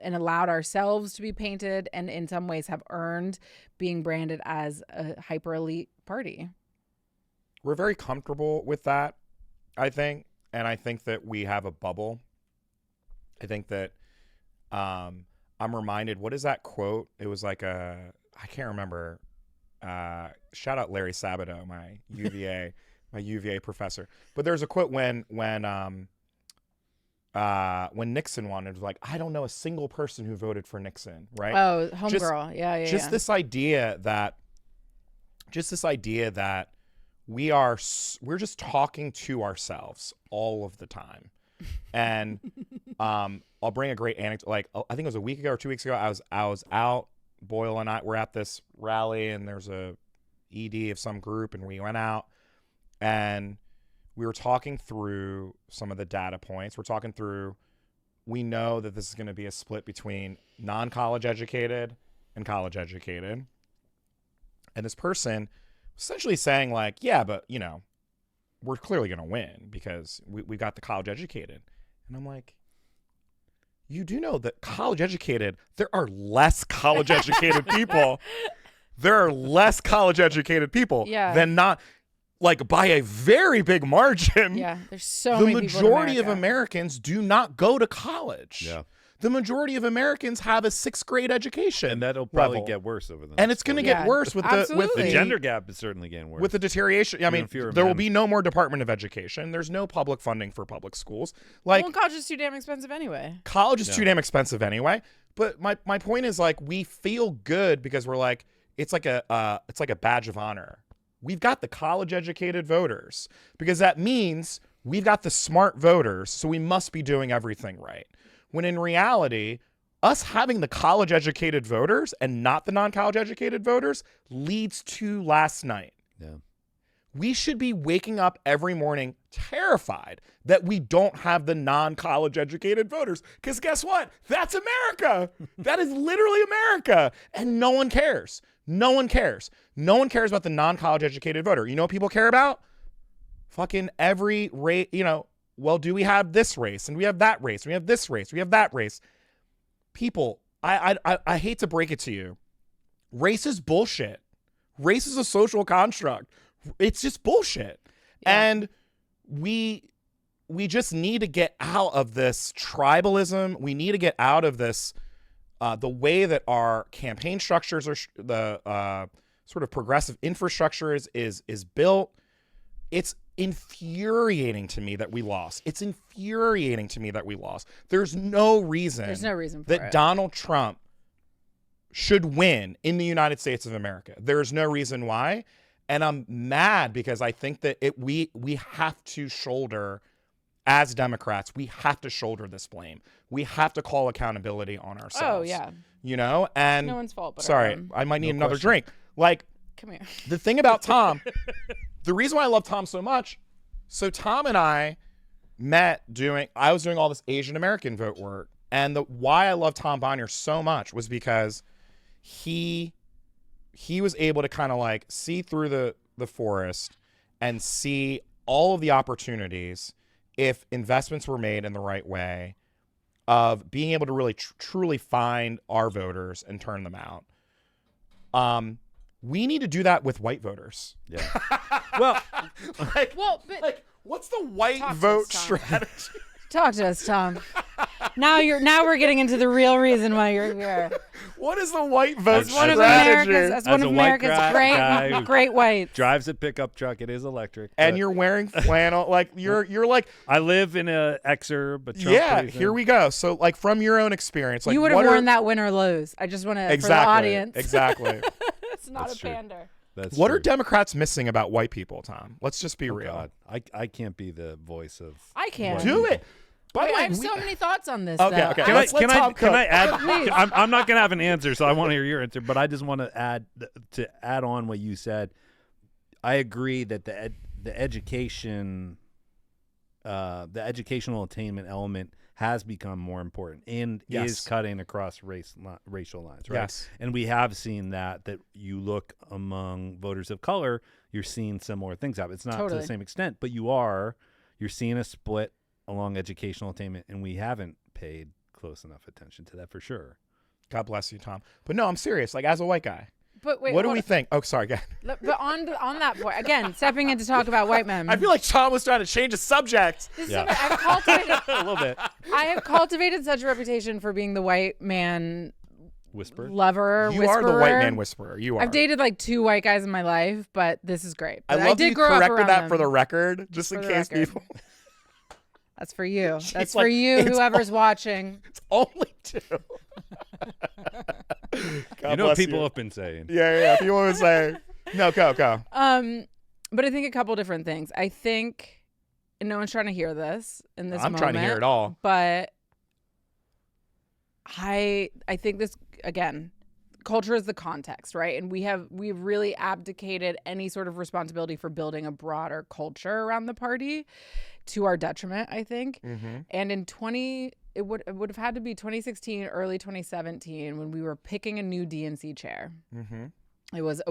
and allowed ourselves to be painted, and in some ways have earned being branded as a hyper elite party. We're very comfortable with that, I think. And I think that we have a bubble. I think that I'm reminded, what is that quote? It was like I can't remember. Shout out Larry Sabato, my UVA professor. But there's a quote when Nixon won, it was like, I don't know a single person who voted for Nixon, right? Oh, homegirl. Yeah. This idea that we're just talking to ourselves all of the time. And I'll bring a great anecdote. Like, I think it was a week ago or 2 weeks ago, I was out, Boyle and I were at this rally, and there's a ED of some group, and we went out and we were talking through some of the data points. We know that this is going to be a split between non-college educated and college educated. And this person essentially saying like, yeah, but we're clearly going to win because we got the college educated. And I'm like, you do know that college educated, there are less college educated people. There are less college educated people than not. Like by a very big margin. Yeah, there's so many people. The majority of Americans do not go to college. Yeah. The majority of Americans have a 6th grade education. And that'll probably get worse over the And it's going to get worse with the gender gap is certainly getting worse. With the deterioration. I mean, there will be no more Department of Education. There's no public funding for public schools. Like, college is too damn expensive anyway. College is too damn expensive anyway. But my point is, like, we feel good because we're like, it's like a badge of honor. We've got the college-educated voters because that means we've got the smart voters, so we must be doing everything right. When in reality, us having the college-educated voters and not the non-college-educated voters leads to last night. Yeah. We should be waking up every morning terrified that we don't have the non-college-educated voters because guess what? That's America. That is literally America, and no one cares. No one cares. No one cares about the non-college educated voter. You know what people care about? Fucking every race, well, do we have this race? And we have that race. We have this race. We have that race. People, I hate to break it to you. Race is bullshit. Race is a social construct. It's just bullshit. Yeah. And we just need to get out of this tribalism. We need to get out of this the way that our campaign structures are, the sort of progressive infrastructure is built. It's infuriating to me that we lost. It's infuriating to me that we lost. There's no reason. There's no reason for that it. Donald Trump should win in the United States of America. There's no reason why. And I'm mad because I think that we have to shoulder, as Democrats, we have to shoulder this blame. We have to call accountability on ourselves. Oh, yeah. You know? And No one's fault but our sorry, own. I might need No another question. drink. Like, Come here. the thing about Tom, the reason why I love Tom so much, so Tom and I I was doing all this Asian American vote work. And why I love Tom Bonier so much was because he was able to kind of like see through the forest and see all of the opportunities if investments were made in the right way of being able to really truly find our voters and turn them out. We need to do that with white voters. Yeah. Well, But what's the white Talk to vote us, Tom. strategy? talk to us, Tom. Now we're getting into the real reason why you're here. What is the white vote As One of strategy? America's, as one As of a white America's guy who great whites. drives a pickup truck. It is electric. And but you're wearing flannel, like you're like, I live in a exurb, but Trump yeah. plays Here in. we go. So like from your own experience, like You would have what worn are, that win or lose. I just want to, exactly, for the audience. exactly. It's not That's a true. pander. That's What true. are Democrats missing about white people, Tom? Let's just be Oh, real. God. I can't be the voice of. I can. white Do people. it. By Wait, the I way, have so many thoughts on this. Okay, though. okay. Can Let's I let Tom can I cook. add? Please. I'm not gonna have an answer, so I want to hear your answer. But I just want to add on what you said. I agree that the education, the educational attainment element has become more important and Yes. is cutting across racial lines, right? Yes. And we have seen that you look among voters of color, you're seeing similar things happen. It's not to Totally. the same extent, but you're seeing a split along educational attainment, and we haven't paid close enough attention to that for sure. God bless you, Tom. But no, I'm serious. Like as a white guy, But wait, what do hold we on. think? Oh, sorry, go ahead. But on that point, again, stepping in to talk about white men. I feel like Tom was trying to change the subject. This is Yeah. something I've cultivated. A little bit. I have cultivated such a reputation for being the white man Whisper. lover. You whisperer. are the white man whisperer. You are. I've dated like 2 white guys in my life, but this is great. I But love did you grow up corrected around that them. for the record, just in for the case record. people. That's for you. That's like, for you, it's whoever's watching. It's only 2. God You know what bless people you. have been saying. Yeah. People would say, no, go. But I think a couple different things. I think, and no one's trying to hear this in this I'm moment. trying to hear it all. But I think this, again, culture is the context, right? And we've really abdicated any sort of responsibility for building a broader culture around the party to our detriment, I think. Mm-hmm. And in it would have had to be 2016, early 2017 when we were picking a new DNC chair. Mm-hmm. It was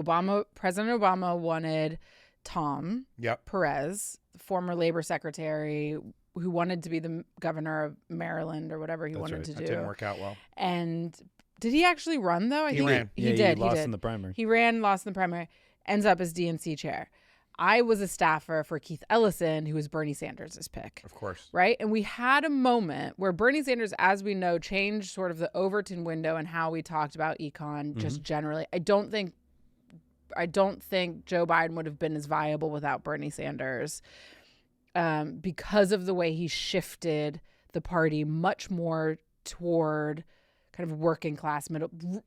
President Obama wanted Tom Yep. Perez, former labor secretary who wanted to be the governor of Maryland or whatever he That's wanted right. to That do. didn't work out well. And did he actually run though? I He think ran. He Yeah, did. He lost did. in the primary. He ran, lost in the primary, ends up as DNC chair. I was a staffer for Keith Ellison, who was Bernie Sanders' pick. Of course. Right. And we had a moment where Bernie Sanders, as we know, changed sort of the Overton window and how we talked about econ just generally. I don't think Joe Biden would have been as viable without Bernie Sanders because of the way he shifted the party much more toward kind of working class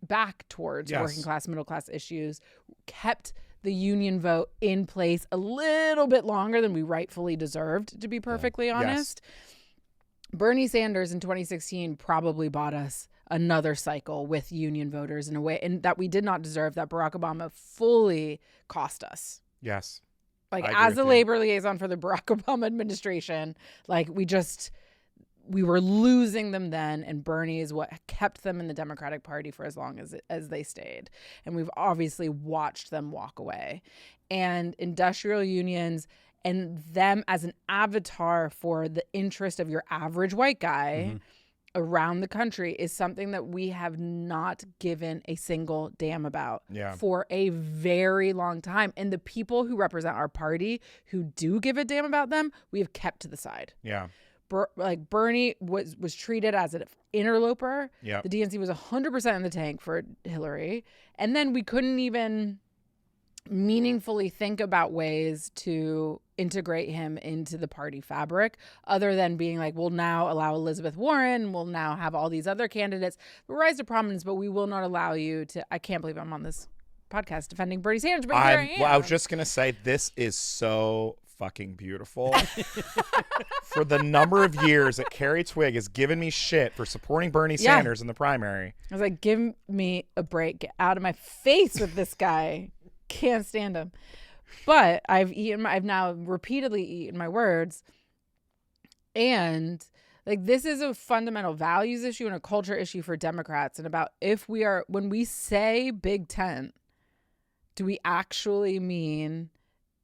back towards Yes. working class, middle class issues, kept the union vote in place a little bit longer than we rightfully deserved, to be perfectly honest. Bernie Sanders in 2016 probably bought us another cycle with union voters in a way and that we did not deserve, that Barack Obama fully cost us. Yes. Like I agree as with a you. labor liaison for the Barack Obama administration, like we were losing them then, and Bernie is what kept them in the Democratic Party for as long as they stayed. And we've obviously watched them walk away. And industrial unions and them as an avatar for the interest of your average white guy around the country is something that we have not given a single damn about for a very long time. And the people who represent our party who do give a damn about them, we have kept to the side. Yeah. Like Bernie was treated as an interloper. Yeah. The DNC was 100% in the tank for Hillary. And then we couldn't even meaningfully think about ways to integrate him into the party fabric, other than being like, we'll now allow Elizabeth Warren, we'll now have all these other candidates who rise to prominence, but we will not allow you to. I can't believe I'm on this podcast defending Bernie Sanders, but here I am. Well, I was just gonna say, this is so fucking beautiful. For the number of years that Carrie Twigg has given me shit for supporting Bernie Sanders in the primary. I was like, give me a break. Get out of my face with this guy. Can't stand him. But I've now repeatedly eaten my words. And like, this is a fundamental values issue and a culture issue for Democrats. And about when we say big tent, do we actually mean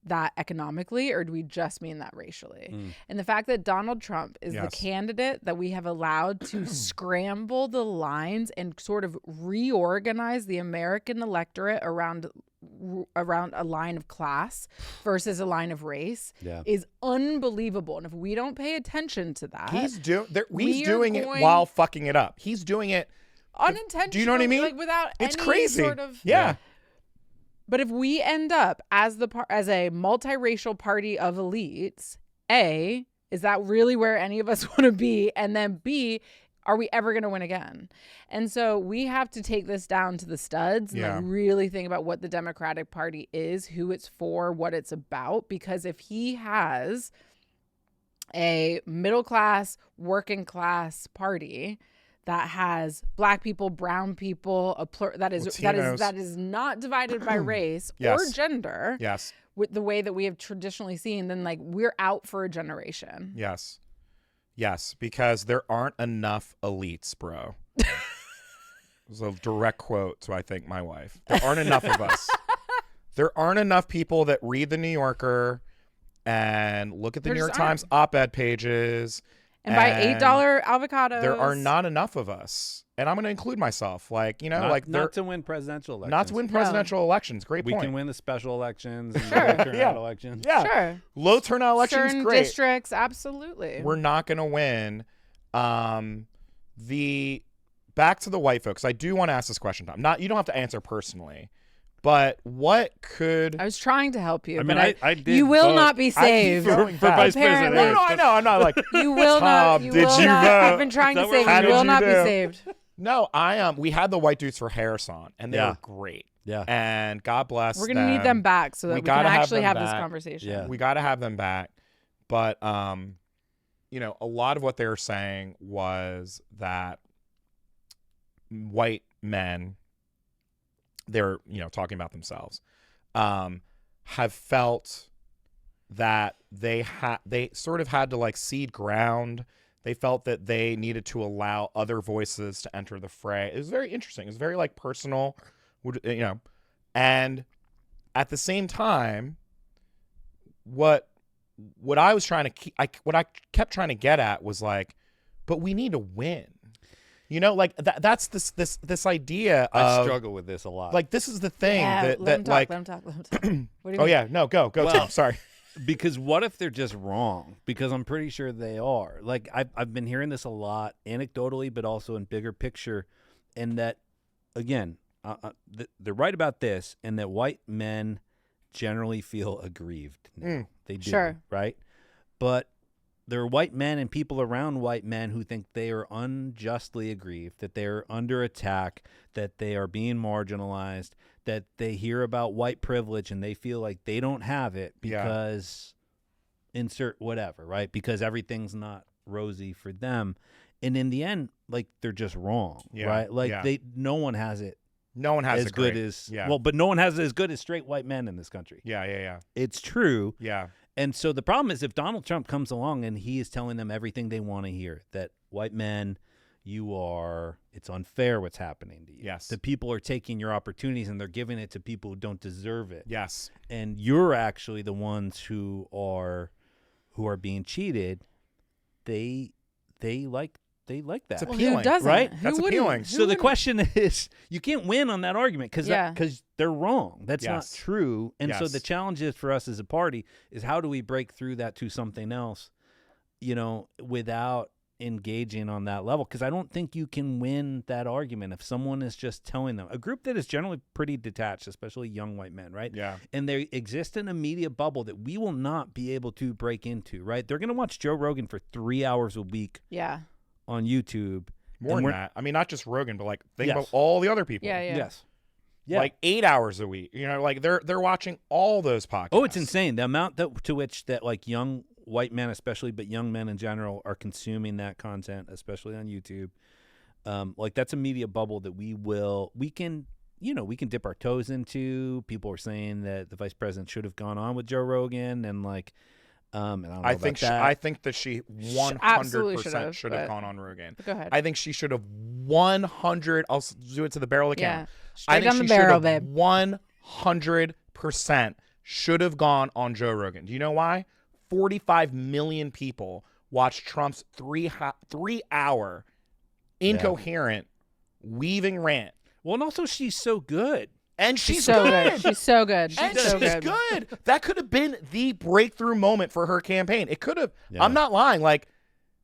that economically, or do we just mean that racially? And the fact that Donald Trump is the candidate that we have allowed to scramble the lines and sort of reorganize the American electorate around a line of class versus a line of race is unbelievable. And if we don't pay attention to that, he's doing it while fucking it up. He's doing it unintentionally. Do you know what I mean? Like, without it's any crazy. Sort of But if we end up as a multiracial party of elites, A, is that really where any of us want to be? And then B, are we ever going to win again? And so we have to take this down to the studs and like really think about what the Democratic Party is, who it's for, what it's about. Because if he has a middle class, working class party that has black people, brown people, that is not divided by race or gender, with the way that we have traditionally seen, then like we're out for a generation. Yes, because there aren't enough elites, bro. It was a direct quote to, I think, my wife. There aren't enough of us. There aren't enough people that read the New Yorker and look at the New York Times op-ed pages and buy $8 avocados. There are not enough of us. And I'm going to include myself. Like, you know, not to win presidential elections. Not to win presidential elections. Great point. We can win the special elections and the low turnout elections. Yeah. Sure. Low turnout elections, certain great. Districts, absolutely. We're not going to win. Back to the white folks. I do want to ask this question, Tom. You don't have to answer personally. But what could... I was trying to help you. I mean, but I did you will vote. not be saved. For vice president. No, I know. I'm not like... You will not. Did you vote? I've been trying to save you. You will not be saved. No, we had the white dudes for Harris on, and they were great. Yeah. And God bless We're going to need them back so that we can actually have this conversation. Yeah. We got to have them back. But, you know, a lot of what they were saying was that white men, they're, you know, talking about themselves, have felt that they sort of had to like cede ground. They felt that they needed to allow other voices to enter the fray. It was very interesting. It was very like personal, you know, and at the same time, what I was trying to what I kept trying to get at was like, but we need to win. You know, like that's this idea of, I struggle with this a lot. Like, this is the thing let him talk. What do you mean? Yeah, no, go, Tom. Sorry. Because what if they're just wrong? Because I'm pretty sure they are. Like, I've been hearing this a lot, anecdotally, but also in bigger picture, and that, again, they're right about this, and that white men generally feel aggrieved now. They do, sure. Right? But there are white men and people around white men who think they are unjustly aggrieved, that they're under attack, that they are being marginalized, that they hear about white privilege and they feel like they don't have it because insert whatever, right? Because everything's not rosy for them. And in the end, like, they're just wrong, right? Like, no one has it. No one has as good as but no one has it as good as straight white men in this country. Yeah. It's true. Yeah. And so the problem is, if Donald Trump comes along and he is telling them everything they want to hear, that white men, it's unfair what's happening to you. Yes. The people are taking your opportunities and they're giving it to people who don't deserve it. Yes. And you're actually the ones who are being cheated. They like that. It's appealing, who doesn't? Right? That's appealing. So the question is, you can't win on that argument because they're wrong. That's not true. And so the challenge is for us as a party is, how do we break through that to something else, you know, without engaging on that level, because I don't think you can win that argument if someone is just telling them, a group that is generally pretty detached, especially young white men, right? Yeah. And they exist in a media bubble that we will not be able to break into, right? They're going to watch Joe Rogan for 3 hours a week on YouTube. More than that. I mean, not just Rogan, but like think Yes. about all the other people. Yeah. Yes. Yeah. Like 8 hours a week. You know, like they're watching all those podcasts. Oh, it's insane. The amount to which that like young white men especially, but young men in general, are consuming that content, especially on YouTube. Like that's a media bubble that we can dip our toes into. People are saying that the vice president should have gone on with Joe Rogan, and like, and I don't know I think that she 100% should have gone on Rogan. Go ahead. I think she should have 100. I'll do it to the barrel of the camera. Straight I think down the she barrel, should have babe. 100% should have gone on Joe Rogan. Do you know why? 45 million people watched Trump's 3-hour incoherent weaving rant. Well, and also she's so good. And she's so good. She's so good. And so she's good. That could have been the breakthrough moment for her campaign. It could have. Yeah. I'm not lying. Like,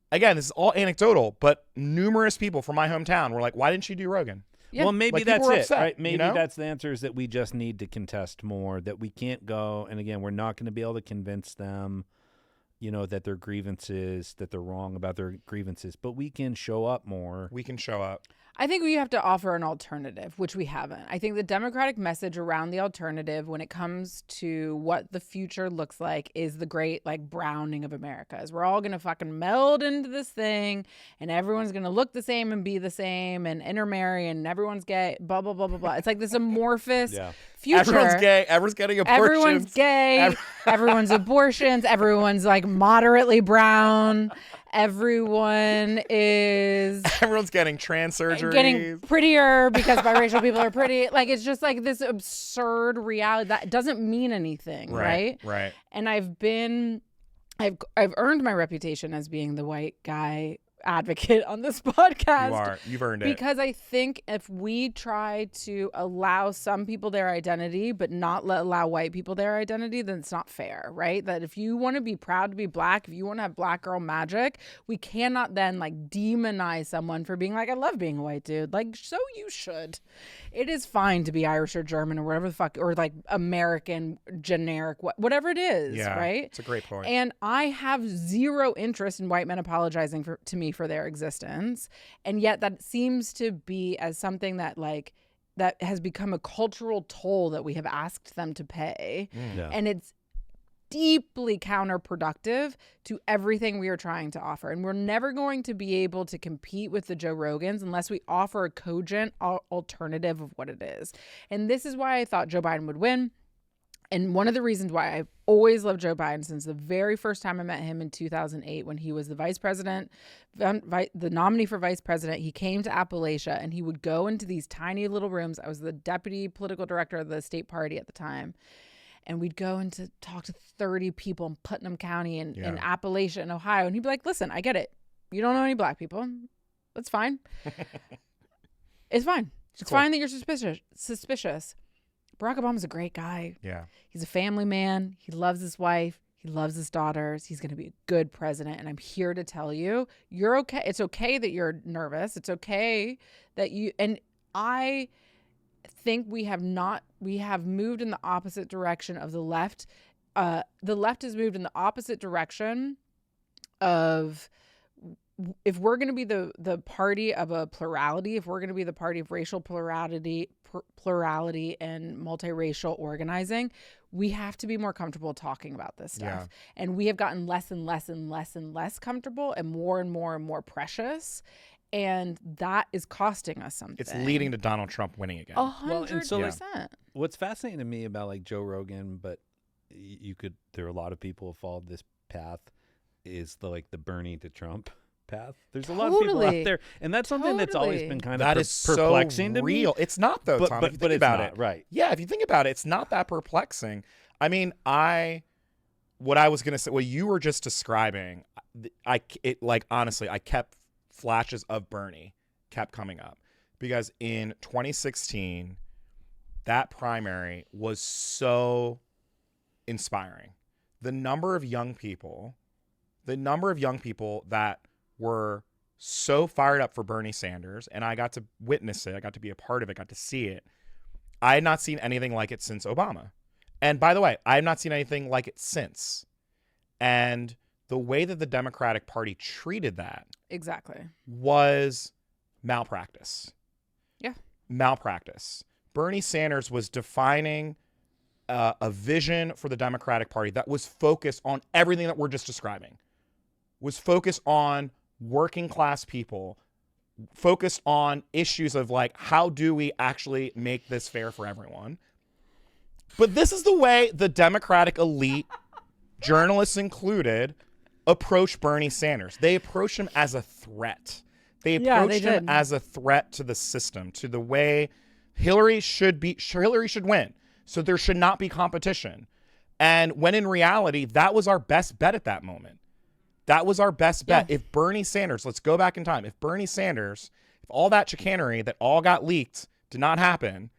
again, this is all anecdotal, but numerous people from my hometown were like, why didn't she do Rogan? Yeah. Well, maybe Like, that's people were it, upset, right? Maybe you know? that's the answer, is that we just need to contest more, that we can't go, and again, we're not going to be able to convince them, that their grievances, that they're wrong about their grievances, but we can show up more. We can show up. I think we have to offer an alternative, which we haven't. I think the Democratic message around the alternative when it comes to what the future looks like is the great like browning of America. Is we're all going to fucking meld into this thing and everyone's going to look the same and be the same and intermarry and everyone's gay, blah, blah, blah, blah, blah. It's like this amorphous future. Everyone's gay. Everyone's getting abortions. Everyone's gay. Everyone's abortions. Everyone's like moderately brown. Everyone's getting trans surgery. Getting prettier because biracial people are pretty. Like, it's just like this absurd reality that doesn't mean anything, right? Right. And I've earned my reputation as being the white guy advocate on this podcast. You've earned it. Because I think if we try to allow some people their identity but not allow white people their identity, then it's not fair, right? That if you want to be proud to be black, if you want to have black girl magic, we cannot then like demonize someone for being like, I love being a white dude. Like, so you should. It is fine to be Irish or German or whatever the fuck, or like American, generic, whatever it is, right? It's a great point. And I have zero interest in white men apologizing to me for their existence. And yet that seems to be as something that like, that has become a cultural toll that we have asked them to pay. Yeah. And it's deeply counterproductive to everything we are trying to offer. And we're never going to be able to compete with the Joe Rogans unless we offer a cogent alternative of what it is. And this is why I thought Joe Biden would win. And one of the reasons why I've always loved Joe Biden since the very first time I met him in 2008 when he was the vice president, the nominee for vice president, he came to Appalachia and he would go into these tiny little rooms. I was the deputy political director of the state party at the time. And we'd go in to talk to 30 people in Putnam County and in Appalachia in Ohio. And he'd be like, listen, I get it. You don't know any black people. That's fine. It's fine. It's cool. fine that you're suspicious. Barack Obama's a great guy. Yeah. He's a family man. He loves his wife. He loves his daughters. He's going to be a good president. And I'm here to tell you, you're okay. It's okay that you're nervous. It's okay that you, and I think we have moved in the opposite direction of the left. The left has moved in the opposite direction of, if we're going to be the party of a plurality, if we're going to be the party of racial plurality and multiracial organizing, we have to be more comfortable talking about this stuff. Yeah. And we have gotten less and less and less and less comfortable and more and more precious. And that is costing us something. It's leading to Donald Trump winning again. 100%. What's fascinating to me about like Joe Rogan, but there are a lot of people who followed this path, is the Bernie to Trump path. There's a lot of people out there, and that's something that's always been kind of perplexing to me. Real. It's not though, Tom. If you think about it, right? Yeah, if you think about it, it's not that perplexing. I mean, what I was gonna say, what you were just describing, honestly, I kept flashes of Bernie kept coming up because in 2016, that primary was so inspiring. The number of young people that were so fired up for Bernie Sanders, and I got to witness it. I got to be a part of it, got to see it. I had not seen anything like it since Obama. And by the way, I have not seen anything like it since. And the way that the Democratic Party treated that Exactly. was malpractice. Yeah. Malpractice. Bernie Sanders was defining a vision for the Democratic Party that was focused on everything that we're just describing, was focused on working class people, focused on issues of like, how do we actually make this fair for everyone? But this is the way the Democratic elite, journalists included, approach Bernie Sanders. They approach him as a threat. They approached him as a threat to the system, to the way Hillary should win. So there should not be competition. And when in reality, that was our best bet at that moment. That was our best bet. Yeah. If Bernie Sanders, let's go back in time. If Bernie Sanders, if all that chicanery that all got leaked did not happen,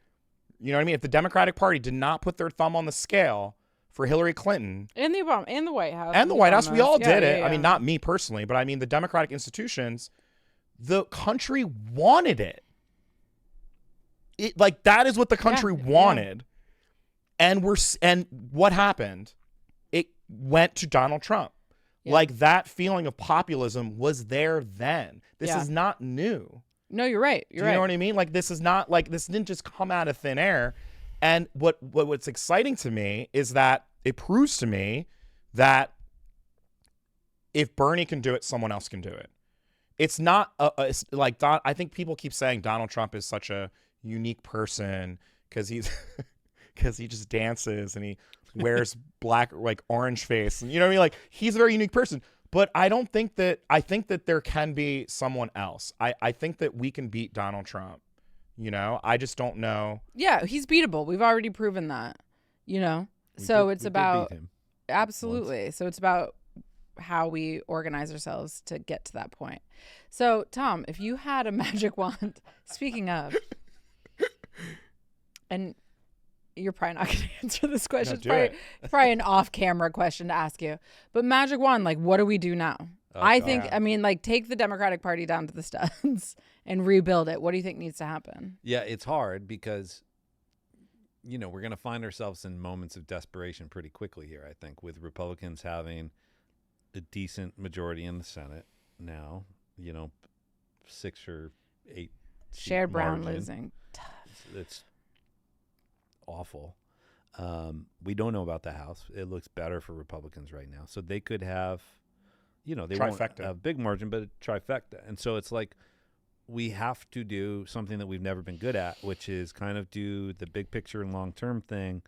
you know what I mean? If the Democratic Party did not put their thumb on the scale for Hillary Clinton. And the Obama, and the White House. And the White House, we all did it. Yeah. I mean, not me personally, but I mean the Democratic institutions, the country wanted it. Like, that is what the country wanted. Yeah. And what happened? It went to Donald Trump. Yeah. Like, that feeling of populism was there then. This is not new. No, you're right. You know what I mean? Like, this is not like, this didn't just come out of thin air. And what's exciting to me is that it proves to me that if Bernie can do it, someone else can do it. It's not it's like I think people keep saying Donald Trump is such a unique person because he just dances and he wears black, like, orange face, and you know what I mean? Like, he's a very unique person. But I think that there can be someone else. I think that we can beat Donald Trump. You know, I just don't know. Yeah, he's beatable. We've already proven that, you know. It's about, absolutely. Once. So it's about how we organize ourselves to get to that point. So, Tom, if you had a magic wand, speaking of, and you're probably not going to answer this question. It's probably an off-camera question to ask you. But magic wand, like, what do we do now? I mean, like, take the Democratic Party down to the studs and rebuild it. What do you think needs to happen? Yeah, it's hard because, you know, we're going to find ourselves in moments of desperation pretty quickly here, I think, with Republicans having a decent majority in the Senate now, you know, 6 or 8. Sherrod Brown losing. Tough. It's awful. We don't know about the House. It looks better for Republicans right now. So they could have, you know, they won't have a big margin, but a trifecta. And so it's like we have to do something that we've never been good at, which is kind of do the big picture and long-term thing,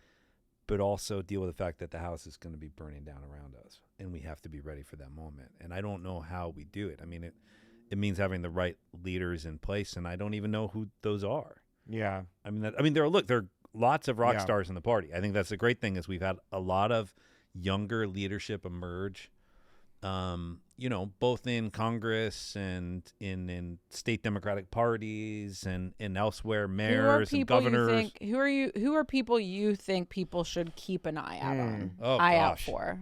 but also deal with the fact that the House is going to be burning down around us, and we have to be ready for that moment. And I don't know how we do it. I mean, it means having the right leaders in place, and I don't even know who those are. Yeah. I mean, there are lots of rock stars in the party. I think that's the great thing is we've had a lot of younger leadership emerge. You know, both in Congress and in state Democratic parties and elsewhere, mayors and governors. Who are people you think people should keep an eye out on? Out for?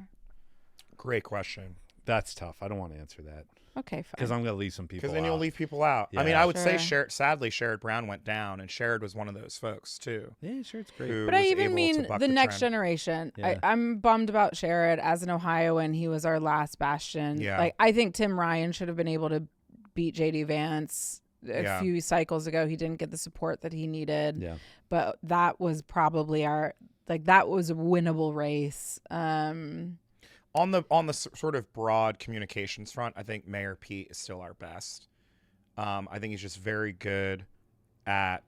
Great question. That's tough. I don't want to answer that. Okay, fine. Because I'm going to leave some people out. Because then you'll leave people out. Yeah. I mean, I would say, sadly, Sherrod Brown went down, and Sherrod was one of those folks, too. Yeah, Sherrod's great. But I even mean the next generation. Yeah. I'm bummed about Sherrod. As an Ohioan, he was our last bastion. Yeah. Like, I think Tim Ryan should have been able to beat J.D. Vance a few cycles ago. He didn't get the support that he needed. Yeah. But that was probably that was a winnable race. On the sort of broad communications front, I think Mayor Pete is still our best. I think he's just very good at,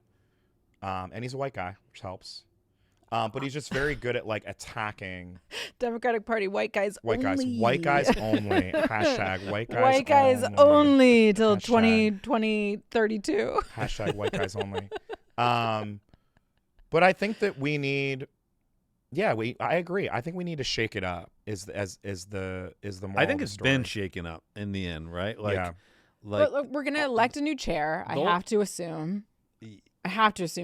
and he's a white guy, which helps. But he's just very good at, like, attacking. Democratic Party, white guys only. White guys only. Hashtag white guys only. White guys only till 2032. Hashtag white guys only. But I think that we need. Yeah, I agree. I think we need to shake it up. Is the moral I think of the it's story. been shaken up in the end, right? Like, but look, we're gonna elect a new chair. I have to assume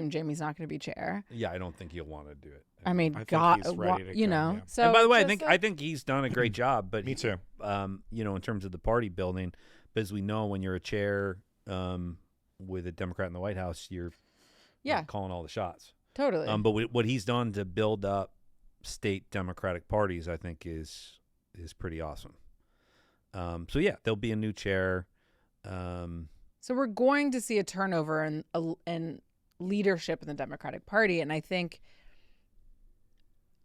Jamie's not going to be chair. Yeah, I don't think he'll want to do it. I mean, God, you know. Yeah. So, and by the way, I think he's done a great job. But me too. You know, in terms of the party building, But as we know, when you're a chair with a Democrat in the White House, you're calling all the shots. Totally. But what he's done to build up state Democratic parties, I think, is pretty awesome. So yeah, there'll be a new chair. So we're going to see a turnover in leadership in the Democratic Party, and I think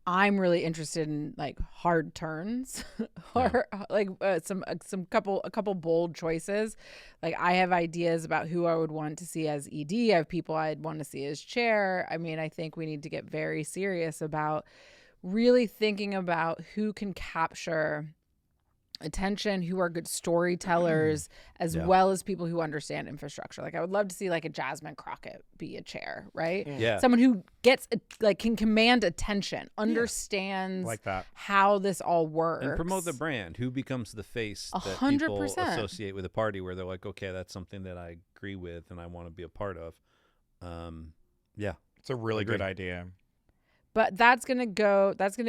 I'm really interested in like hard turns or like a couple bold choices. Like I have ideas about who I would want to see as ED. I have people I'd want to see as chair. I mean, I think we need to get very serious about really thinking about who can capture attention, who are good storytellers, as well as people who understand infrastructure. Like I would love to see like a Jasmine Crockett be a chair, right? Yeah. Someone who gets can command attention, understands like that, how this all works, and promote the brand. Who becomes the face that 100%. people associate with a party where they're like, okay, that's something that I agree with and I want to be a part of. It's a really good idea. But that's gonna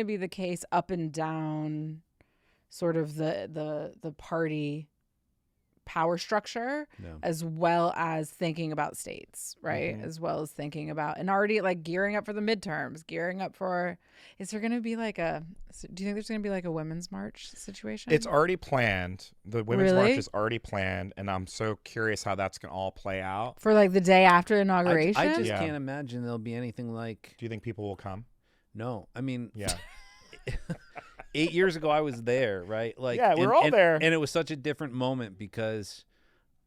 be the case up and down sort of the party power structure, as well as thinking about states, right? As well as thinking about and already like gearing up for the midterms, gearing up for. Is there going to be like do you think there's going to be like a women's march situation? It's already planned. The women's march is already planned, and I'm so curious how that's going to all play out for like the day after inauguration. I just can't imagine there'll be anything like. Do you think people will come? No, I mean, yeah. 8 years ago, I was there, right? Like, yeah, we're all there. And it was such a different moment because,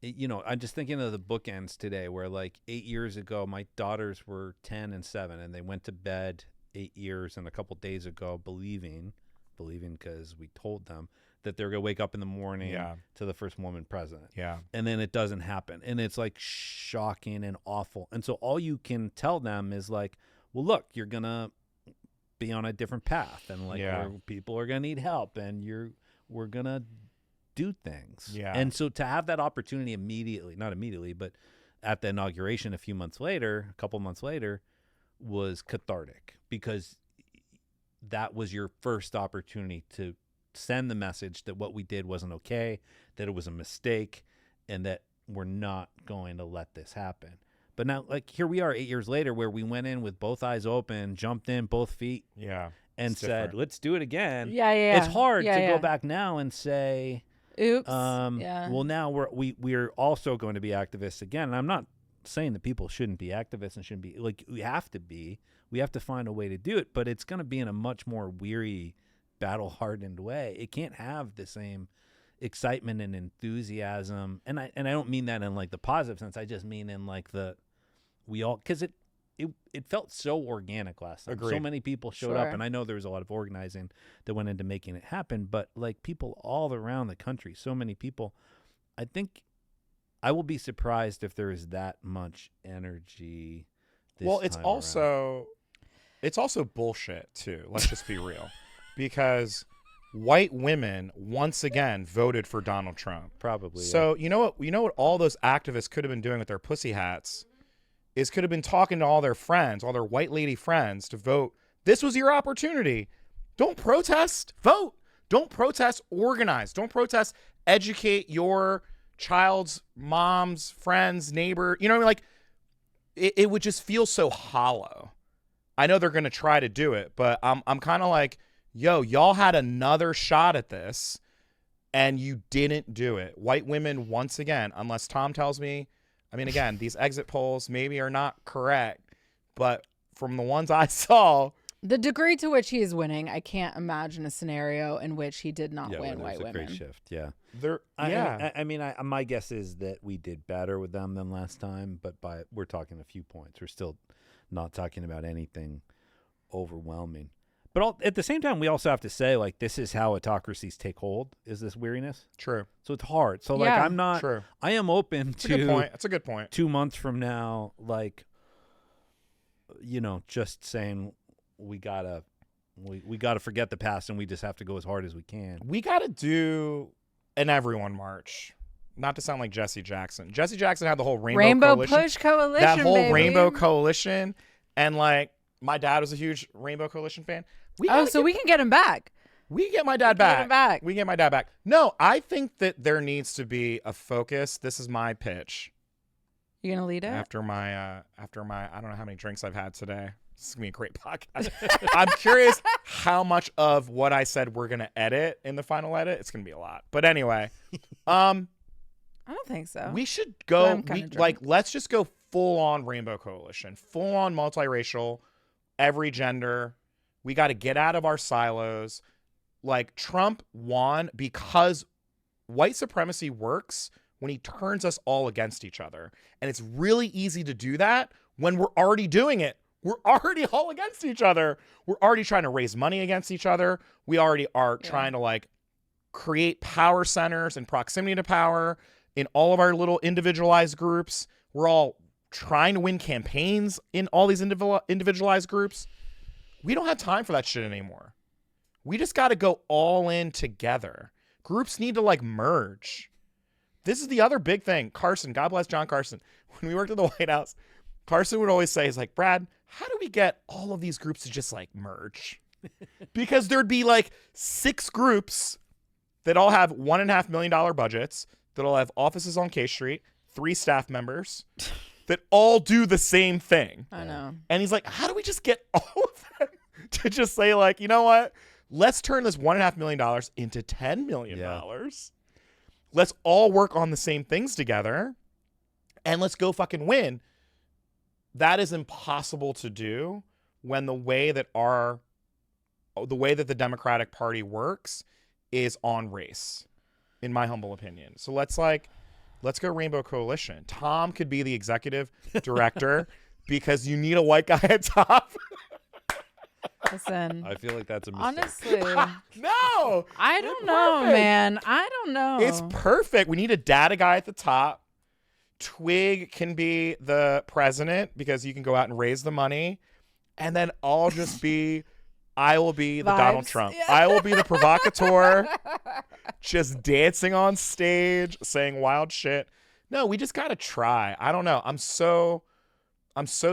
I'm just thinking of the bookends today where, like, 8 years ago, my daughters were 10 and 7, and they went to bed 8 years and a couple days ago believing because we told them that they're going to wake up in the morning to the first woman president. Yeah. And then it doesn't happen. And it's, like, shocking and awful. And so all you can tell them is, like, well, look, you're going to be on a different path, and like where people are gonna need help, and we're gonna do things. And so to have that opportunity not immediately, but at the inauguration a couple months later, was cathartic because that was your first opportunity to send the message that what we did wasn't okay, that it was a mistake, and that we're not going to let this happen. But now, like, here we are 8 years later where we went in with both eyes open, jumped in both feet, and said, let's do it again. It's hard to go back now and say, oops. Well, now we're also going to be activists again. And I'm not saying that people shouldn't be activists and shouldn't be, like, we have to find a way to do it, but it's going to be in a much more weary, battle-hardened way. It can't have the same excitement and enthusiasm. And I don't mean that in like the positive sense. I just mean in like because it felt so organic last time. Agreed. So many people showed up, and I know there was a lot of organizing that went into making it happen, but like people all around the country, so many people. I think I will be surprised if there is that much energy this well, it's time also bullshit too. Let's just be real. Because white women once again voted for Donald Trump. Probably. So you know what all those activists could have been doing with their pussy hats is could have been talking to all their friends, all their white lady friends to vote. This was your opportunity. Don't protest, vote. Don't protest, organize. Don't protest, educate your child's mom's friends, neighbor. You know what I mean? Like it would just feel so hollow. I know they're going to try to do it, but I'm kind of like, yo, y'all had another shot at this and you didn't do it. White women, once again, unless Tom tells me, I mean, again, these exit polls maybe are not correct, but from the ones I saw, the degree to which he is winning, I can't imagine a scenario in which he did not win white women. Great shift, I mean, my guess is that we did better with them than last time, but we're talking a few points. We're still not talking about anything overwhelming. But at the same time, we also have to say, like, this is how autocracies take hold, is this weariness. True. So it's hard. So, like, I'm not, True. I am open to. That's a good point. 2 months from now, like, just saying we gotta forget the past and we just have to go as hard as we can. We gotta do an everyone march. Not to sound like Jesse Jackson. Jesse Jackson had the whole Rainbow Coalition. Push Coalition, that whole baby. Rainbow Coalition. And, like, my dad was a huge Rainbow Coalition fan. So we can get him back. We get my dad Get him back. back. We get my dad back. No, I think that there needs to be a focus. This is my pitch. You gonna lead it? After my I don't know how many drinks I've had today. This is gonna be a great podcast. I'm curious how much of what I said we're gonna edit in the final edit. It's gonna be a lot. But anyway, I don't think so. we should But go I'm kinda drunk. let's just go full on rainbow coalition, full on multiracial, every gender. We got to get out of our silos. Like Trump won because white supremacy works when he turns us all against each other. And it's really easy to do that when we're already doing it. We're already all against each other. We're already trying to raise money against each other. We already are trying to like create power centers and proximity to power in all of our little individualized groups. We're all trying to win campaigns in all these individualized groups. We don't have time for that shit anymore. We just got to go all in together. Groups need to like merge. This is the other big thing. Carson, God bless John Carson. When we worked at the White House, Carson would always say, he's like, Brad, how do we get all of these groups to just like merge? Because there'd be like 6 groups that all have $1.5 million budgets, that all have offices on K Street, 3 staff members, that all do the same thing. I know. And he's like, how do we just get all of them to just say like, you know what? Let's turn this $1.5 million into $10 million. Let's all work on the same things together and let's go fucking win. That is impossible to do when the way that the Democratic Party works is on race, in my humble opinion. So let's go Rainbow Coalition. Tom could be the executive director because you need a white guy at top. Listen, I feel like that's a mistake. honestly, No, I don't know, perfect. man. I don't know. it's perfect. We need a data guy at the top. Twigg can be the president because you can go out and raise the money. And then I will be the Donald Vibes. Trump. Yeah. I will be the provocateur, just dancing on stage, saying wild shit. No, we just got to try. I don't know. I'm so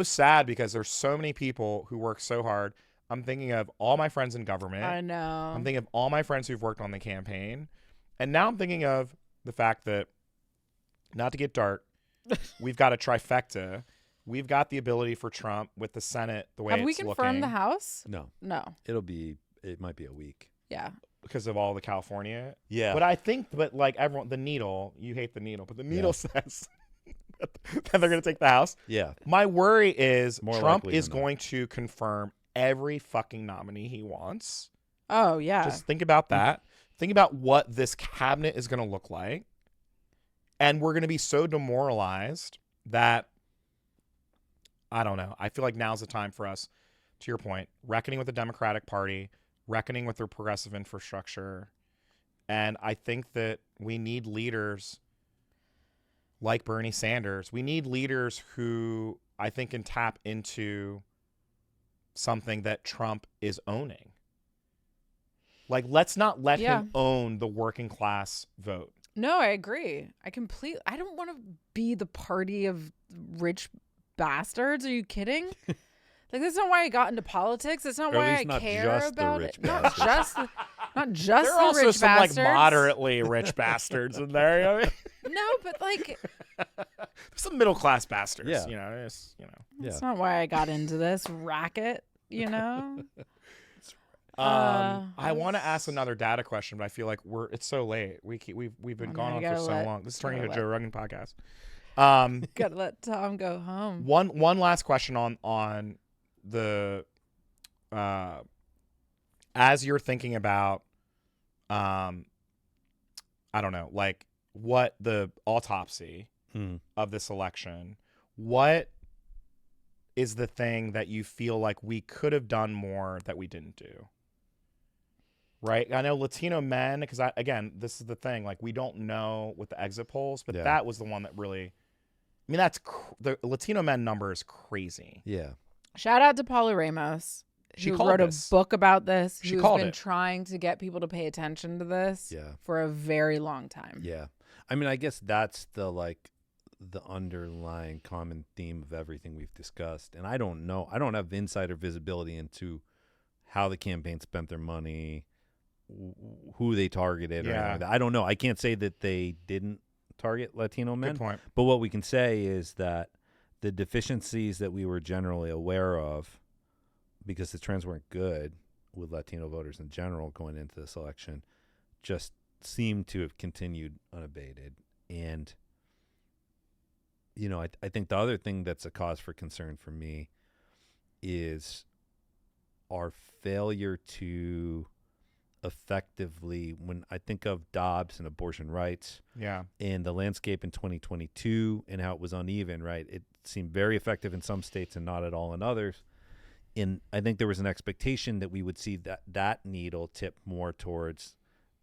sad because there's so many people who work so hard. I'm thinking of all my friends in government. I know. I'm thinking of all my friends who've worked on the campaign. And now I'm thinking of the fact that, not to get dark, we've got a trifecta. We've got the ability for Trump with the Senate the way Have it's we confirmed looking the House? No, No. it might be a week. Yeah. because of all the California. Yeah. But I think, like everyone, the needle, you hate the needle, but the needle says that they're going to take the House. Yeah. My worry is More Trump likely is than not. going to confirm every fucking nominee he wants. Oh, yeah. Just think about that. Think about what this cabinet is going to look like. And we're going to be so demoralized that, I don't know. I feel like now's the time for us, to your point, reckoning with the Democratic Party, reckoning with their progressive infrastructure. And I think that we need leaders like Bernie Sanders. We need leaders who I think can tap into something that Trump is owning. Like, let's not let him own the working class vote. No, I agree. I don't want to be the party of rich bastards. Are you kidding? Like, that's not why I got into politics. That's not Or at why I least not care just the about rich it. Not bastards. just There are the also rich some bastards. like moderately rich bastards in there. You know what I mean? No, but like, Some middle class bastards. Yeah. that's not why I got into this racket. You know. I want to ask another data question, but I feel like it's so late. We've been gone on for so long. This is turning into a Joe Rogan podcast. Gotta let Tom go home. One last question on the as you're thinking about I don't know, like what the autopsy of this election, what is the thing that you feel like we could have done more that we didn't do? Right? I know Latino men, because again, this is the thing, like we don't know with the exit polls, but that was the one that really, I mean, the Latino men number is crazy. Yeah. Shout out to Paula Ramos. She who called wrote this. a book about this. She Who's called been it. trying to get people to pay attention to this Yeah. for a very long time. Yeah. I mean, I guess that's the underlying common theme of everything we've discussed. And I don't know. I don't have insider visibility into how the campaign spent their money, who they targeted or anything like that. I don't know. I can't say that they didn't target Latino men. Good point. But what we can say is that the deficiencies that we were generally aware of, because the trends weren't good with Latino voters in general going into this election, just seem to have continued unabated. And, you know, I think the other thing that's a cause for concern for me is our failure to effectively, when I think of Dobbs and abortion rights and the landscape in 2022 and how it was uneven, right? It seemed very effective in some states and not at all in others. And I think there was an expectation that we would see that needle tip more towards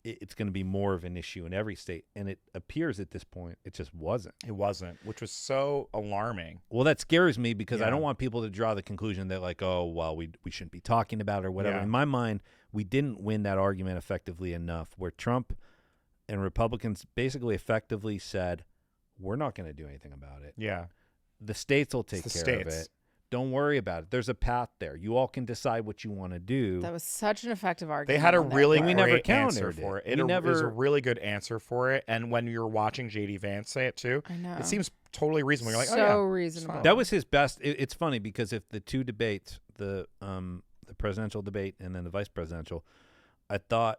it's going to be more of an issue in every state. And it appears at this point it just wasn't. It wasn't, which was so alarming. Well, that scares me because I don't want people to draw the conclusion that like, oh, well, we shouldn't be talking about it or whatever. In my mind, we didn't win that argument effectively enough, where Trump and Republicans basically effectively said, we're not going to do anything about it. Yeah. The states will take care of it. Don't worry about it. There's a path there. You all can decide what you want to do. That was such an effective argument. They had a really great never answer for it. It was a really good answer for it. And when you're watching J.D. Vance say it too, I know. it seems totally reasonable. You're like, so oh yeah, reasonable. That was his best. It's funny because if the two debates, the presidential debate and then the vice presidential, I thought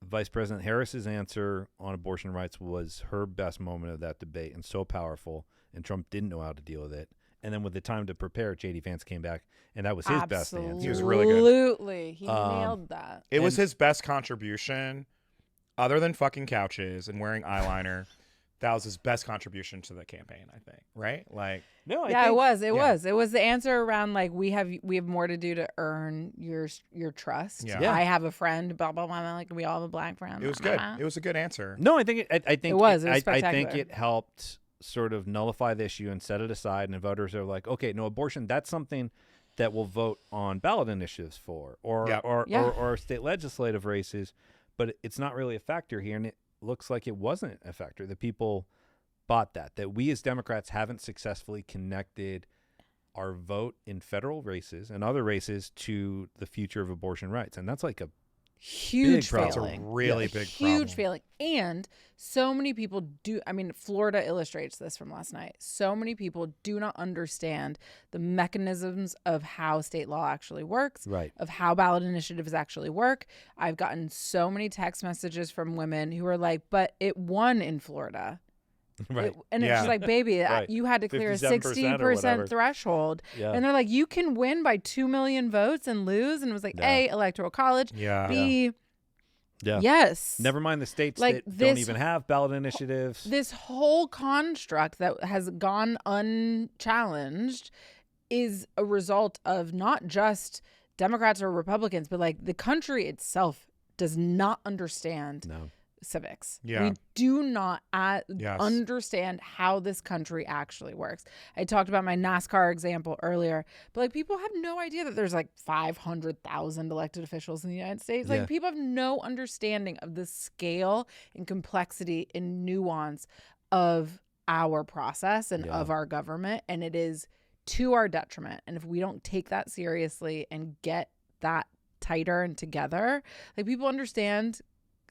Vice President Harris's answer on abortion rights was her best moment of that debate and so powerful, and Trump didn't know how to deal with it. And then with the time to prepare, J.D. Vance came back, and that was his best answer. He was really good. Absolutely. He nailed that. It was his best contribution, other than fucking couches and wearing eyeliner. That was his best contribution to the campaign, I think. Right? Like, no, it was. It was the answer around like we have more to do to earn your trust. Yeah. I have a friend, blah blah blah. Like we all have a black friend. It was good. It was a good answer. No, I think I think it was I spectacular. think it helped sort of nullify the issue and set it aside, and voters are like, okay, no, abortion, that's something that we'll vote on ballot initiatives for or state legislative races, but it's not really a factor here. And it looks like it wasn't a factor. The people bought that we as Democrats haven't successfully connected our vote in federal races and other races to the future of abortion rights. And that's like a huge failing. It's a really big huge problem. failing. And so many people do, I mean, Florida illustrates this from last night. So many people do not understand the mechanisms of how state law actually works, right, of how ballot initiatives actually work. I've gotten so many text messages from women who are like, but it won in Florida. Right. And it's just like, baby, right. You had to clear a 57% 60% threshold. Yeah. And they're like, you can win by 2 million votes and lose. And it was like, A, electoral college. B, yes. Never mind the states like that don't even have ballot initiatives. This whole construct that has gone unchallenged is a result of not just Democrats or Republicans, but like the country itself does not understand civics. Yeah. We do not understand how this country actually works. I talked about my NASCAR example earlier, but like people have no idea that there's like 500,000 elected officials in the United States. Like people have no understanding of the scale and complexity and nuance of our process and of our government. And it is to our detriment. And if we don't take that seriously and get that tighter and together, like people understand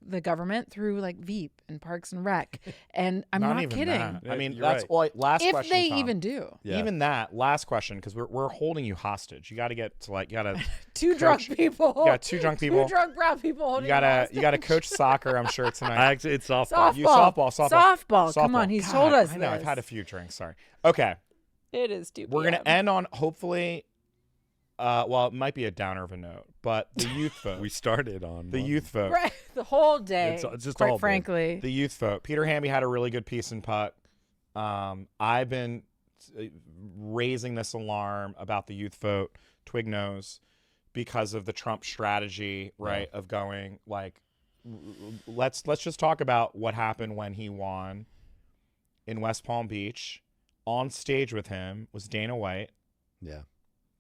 the government through like Veep and Parks and Rec, and I'm not kidding. That. I mean, You're that's all. Last if question, they Tom. even do. Even that last question, because we're holding you hostage. You got to get to like, you got to two drunk people. Yeah, two drunk people. Two drunk brown people holding you got to coach soccer. I'm sure tonight. Actually, it's softball. Softball. Come on, he's told us. I know. I've had a few drinks. Sorry. Okay. It is 2 p.m. We're gonna end on hopefully. Well, it might be a downer of a note, but the youth vote. We started on the youth vote. Right, the whole day. It's just quite frankly. The youth vote. Peter Hamby had a really good piece in Puck. I've been raising this alarm about the youth vote. Twigg knows, because of the Trump strategy, right? Of going like, let's just talk about what happened when he won in West Palm Beach. On stage with him was Dana White. Yeah.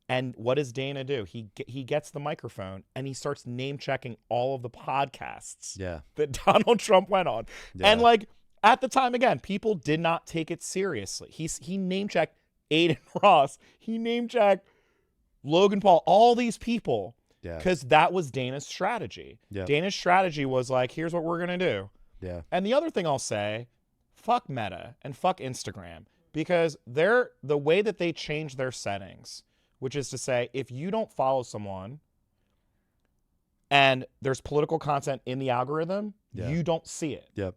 And what does Dana do? He gets the microphone and he starts name checking all of the podcasts that Donald Trump went on. Yeah. And like at the time, again, people did not take it seriously. He name checked Aiden Ross. He name checked Logan Paul. All these people Yeah. Because that was Dana's strategy. Yep. Dana's strategy was like, here's what we're going to do. Yeah. And the other thing I'll say, fuck Meta and fuck Instagram, because the way that they change their settings, which is to say, if you don't follow someone and there's political content in the algorithm, you don't see it. Yep.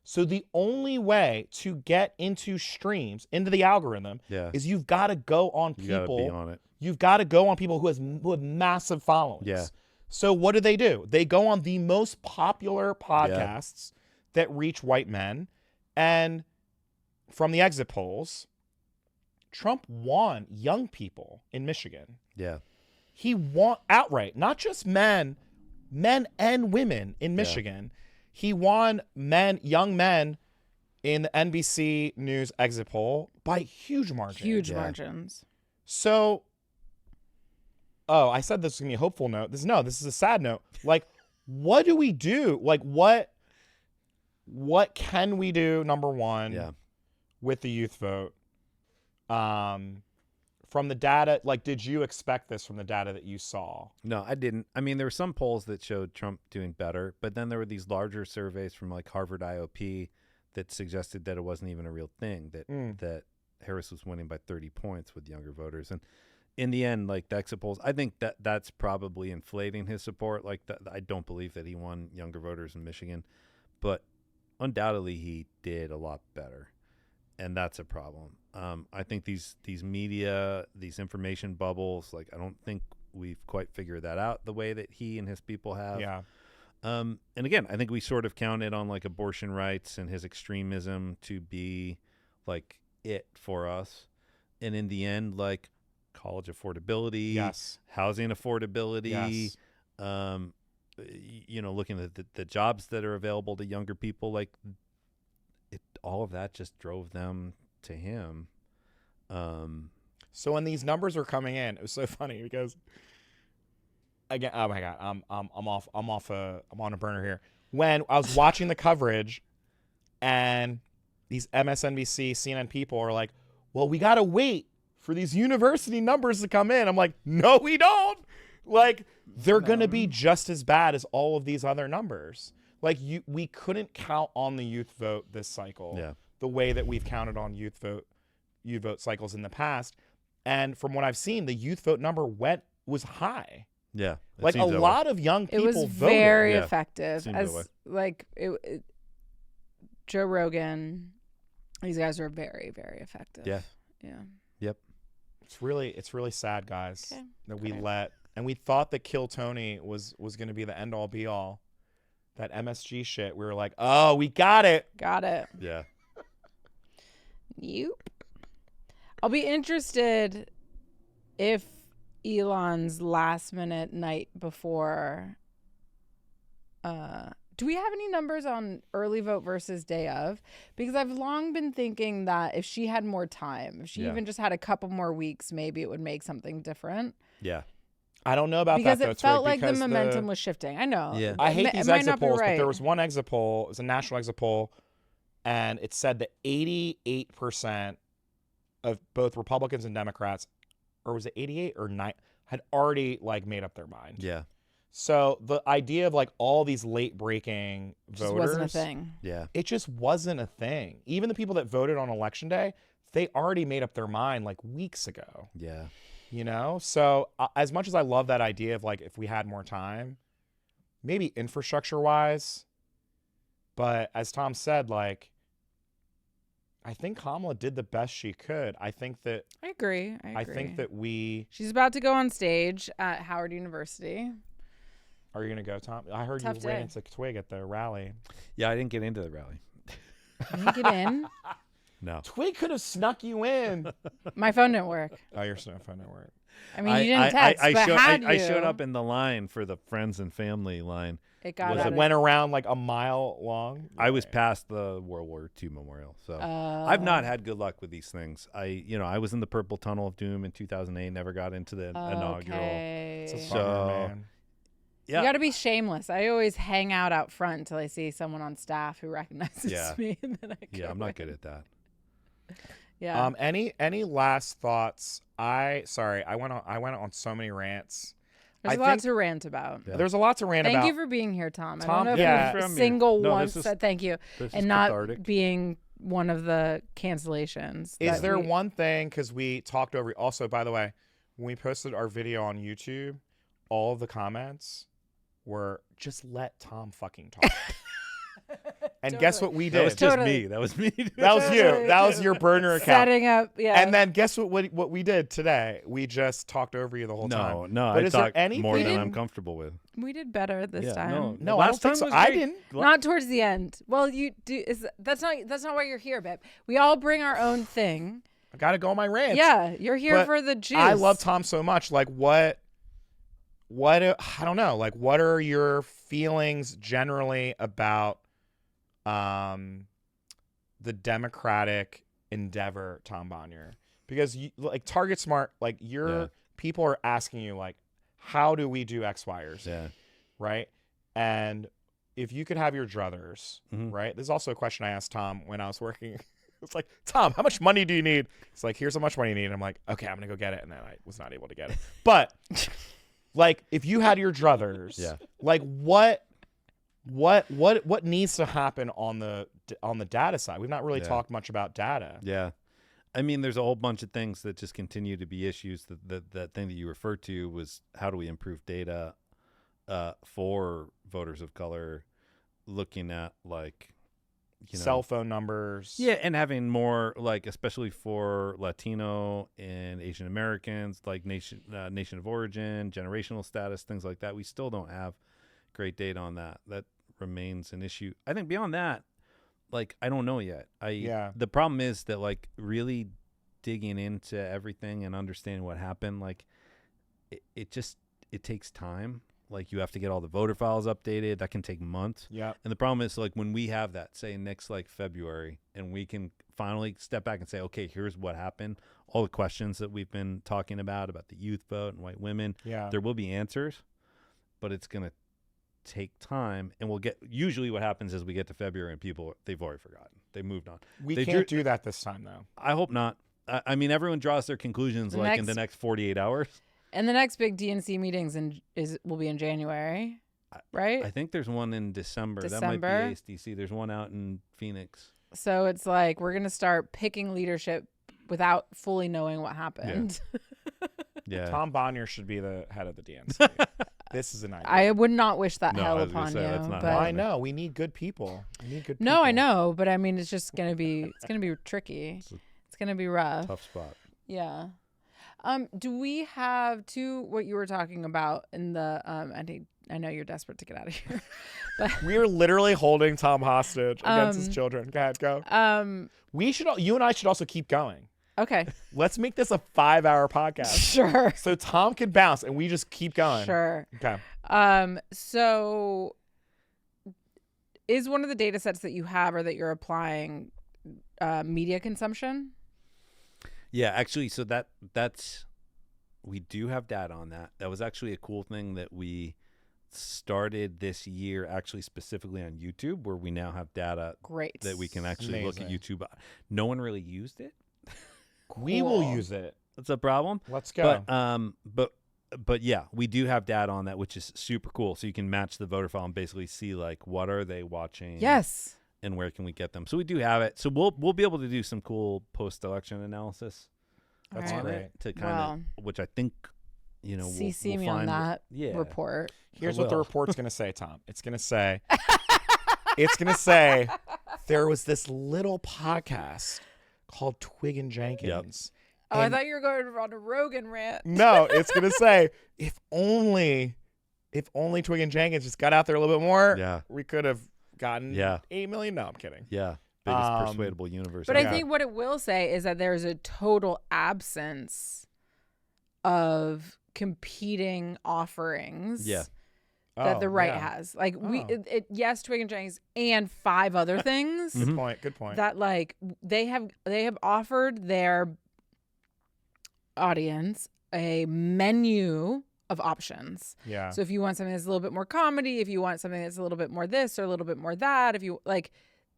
So the only way to get into streams, into the algorithm, is you've got to go on people. You gotta be on it. You've got to go on people who have massive followings. Yeah. So what do? They go on the most popular podcasts that reach white men. And from the exit polls, Trump won young people in Michigan. Yeah. He won outright, not just men and women in Michigan. He won young men in the NBC News exit poll by huge margins. Huge margins. So, I said this was going to be a hopeful note. This is a sad note. Like, what do we do? Like, what can we do, number one, with the youth vote? From the data, like, did you expect this from the data that you saw? No, I didn't. I mean, there were some polls that showed Trump doing better, but then there were these larger surveys from like Harvard IOP that suggested that it wasn't even a real thing, that Harris was winning by 30 points with younger voters. And in the end, like the exit polls, I think that's probably inflating his support. Like, I don't believe that he won younger voters in Michigan, but undoubtedly he did a lot better. And that's a problem. I think these media, these information bubbles, like, I don't think we've quite figured that out the way that he and his people have. Yeah. And again, I think we sort of counted on like abortion rights and his extremism to be like it for us. And in the end, like college affordability, housing affordability, looking at the jobs that are available to younger people, like all of that just drove them to him. So when these numbers were coming in, it was so funny because again, oh my God, I'm on a burner here. When I was watching the coverage and these MSNBC, CNN people are like, well, we got to wait for these university numbers to come in. I'm like, no, we don't. Like, they're going to be just as bad as all of these other numbers. Like, we couldn't count on the youth vote this cycle the way that we've counted on youth vote cycles in the past. And from what I've seen, the youth vote number was high. Yeah. Like, a lot of young people voted. It was very effective. As like Joe Rogan, these guys were very, very effective. Yeah. Yeah. Yep. It's really sad, guys, that we let, and we thought that Kill Tony was going to be the end all be all. That MSG shit, we were like, oh, we got it. Got it. Yeah. Yep. I'll be interested if Elon's last minute night before. Do we have any numbers on early vote versus day of? Because I've long been thinking that if she had more time, if she even just had a couple more weeks, maybe it would make something different. Yeah. I don't know about because that, though. It felt like the momentum was shifting. I know. Yeah. I hate these exit polls, but there was one exit poll. It was a national exit poll, and it said that 88% of both Republicans and Democrats, or was it 88 or 9, had already like made up their mind. Yeah. So the idea of like all these late breaking voters wasn't a thing. Yeah. It just wasn't a thing. Even the people that voted on election day, they already made up their mind like weeks ago. Yeah. You know? So as much as I love that idea of like if we had more time, maybe infrastructure wise, but as Tom said, like I think Kamala did the best she could. I think that I agree. I think that she's about to go on stage at Howard University. Are you gonna go, Tom? I heard you ran into Twigg at the rally. Yeah, I didn't get into the rally. You didn't get in? No. Twigg could have snuck you in. My phone didn't work. Oh, your phone didn't work. I mean, you didn't text, I showed up in the line for the friends and family line. It went around like a mile long. I was past the World War II memorial, so I've not had good luck with these things. I was in the purple tunnel of doom in 2008. Never got into the inaugural. It's a bummer, man. Yeah. You got to be shameless. I always hang out front until I see someone on staff who recognizes me, and then I go I'm not good at that. Yeah. Any last thoughts? I went on so many rants. There's a lot to rant about. Yeah. There's a lot to rant about. Thank you for being here, Tom. I Tom, don't know yeah. if you've From you. single No, once this is- said thank you This is and not cathartic. being one of the cancellations. Is that there we- one thing, because we talked over, also, by the way, when we posted our video on YouTube, all of the comments were, just let Tom fucking talk. And guess what we That did? was just Totally. me. That was me. That was you. That was your burner account. setting up? Yeah. And then guess what we did today? We just talked over you the whole time. No, But I is there talk anything? more than didn't- I'm comfortable with. we did better this Yeah, time. No, I don't last think time so. was I great. didn't. Not towards the end. Well, you do. That's not why you're here, babe. We all bring our own thing. I got to go on my rant. Yeah, you're here But for the juice. I love Tom so much. Like, what, I don't know. Like, what are your feelings generally about the Democratic endeavor, Tom Bonier? Because you, like, Target Smart, like, people are asking you, like, how do we do X, Y, or Z? Yeah. Right? And if you could have your druthers, Mhm. right? There's also a question I asked Tom when I was working. It's like, Tom, how much money do you need? It's like, here's how much money you need. And I'm like, okay, I'm going to go get it. And then I was not able to get it. But, like, if you had your druthers, Yeah. like, what needs to happen on the data side? We've not really Yeah. talked much about data. Yeah. I mean, there's a whole bunch of things that just continue to be issues. That thing that you referred to was how do we improve data for voters of color, looking at, like, you know, Cell phone numbers. yeah, and having more, like, especially for Latino and Asian Americans, like nation of origin, generational status, things like that. We still don't have great data on that. That remains an issue. I think beyond that, like, I don't know yet. The problem is that, like, really digging into everything and understanding what happened, like, it takes time. Like, you have to get all the voter files updated. That can take months. Yeah. And the problem is, like, when we have that, say, next, like, February, and we can finally step back and say, okay, here's what happened. All the questions that we've been talking about the youth vote and white women, Yeah. there will be answers, but it's going to take time. And usually what happens is we get to February and they've already forgotten. They moved on. We They can't do that this time, though. I hope not. I mean, everyone draws their conclusions, in the next 48 hours. And the next big DNC meetings will be in January, right? I think there's one in December. That might be December? ASDC. There's one out in Phoenix. So it's like we're gonna start picking leadership without fully knowing what happened. Yeah. Tom Bonier should be the head of the DNC. This is an idea. I would not wish that No, hell I was gonna upon say, you. that's not but I know. We need good people. We need good people. no, I know, but I mean, it's just gonna be tricky. It's gonna be rough. Tough spot. Yeah. Do we have what you were talking about in the I know you're desperate to get out of here. But We are literally holding Tom hostage against his children. Go ahead, go. You and I should also keep going. okay. Let's make this a 5-hour podcast. Sure. So Tom can bounce and we just keep going. Sure. Okay. So is one of the data sets that you have or that you're applying media consumption? Yeah, actually, so that's we do have data on that. That was actually a cool thing that we started this year, actually specifically on YouTube, where we now have data Great. that we can actually look at Amazing. YouTube. No one really used it. We will Cool. use it. That's a problem. Let's go. But yeah, we do have data on that, which is super cool. So you can match the voter file and basically see, like, what are they watching? Yes. And where can we get them? So we do have it. So we'll be able to do some cool post-election analysis That's All right. on great. it to kind of, which I think, CC we'll me find on that yeah. report. Here's I what the will. report's going to say, Tom. It's going to say, there was this little podcast called Twigg and Jenkins. Oh, I And- thought you were going on a Rogan rant. No, it's going to say, if only Twigg and Jenkins just got out there a little bit more, Yeah. we could have gotten Yeah. 8 million. No, I'm kidding. Yeah. Biggest persuadable universe. But out I there. think what it will say is that there's a total absence of competing offerings Yeah. that Oh, the right yeah. has. Like Oh. yes, Twigg and Jenkins and 5 other things Good point. Good point. that like they have offered their audience a menu of options. yeah. So if you want something that's a little bit more comedy, if you want something that's a little bit more this or a little bit more that, if you like,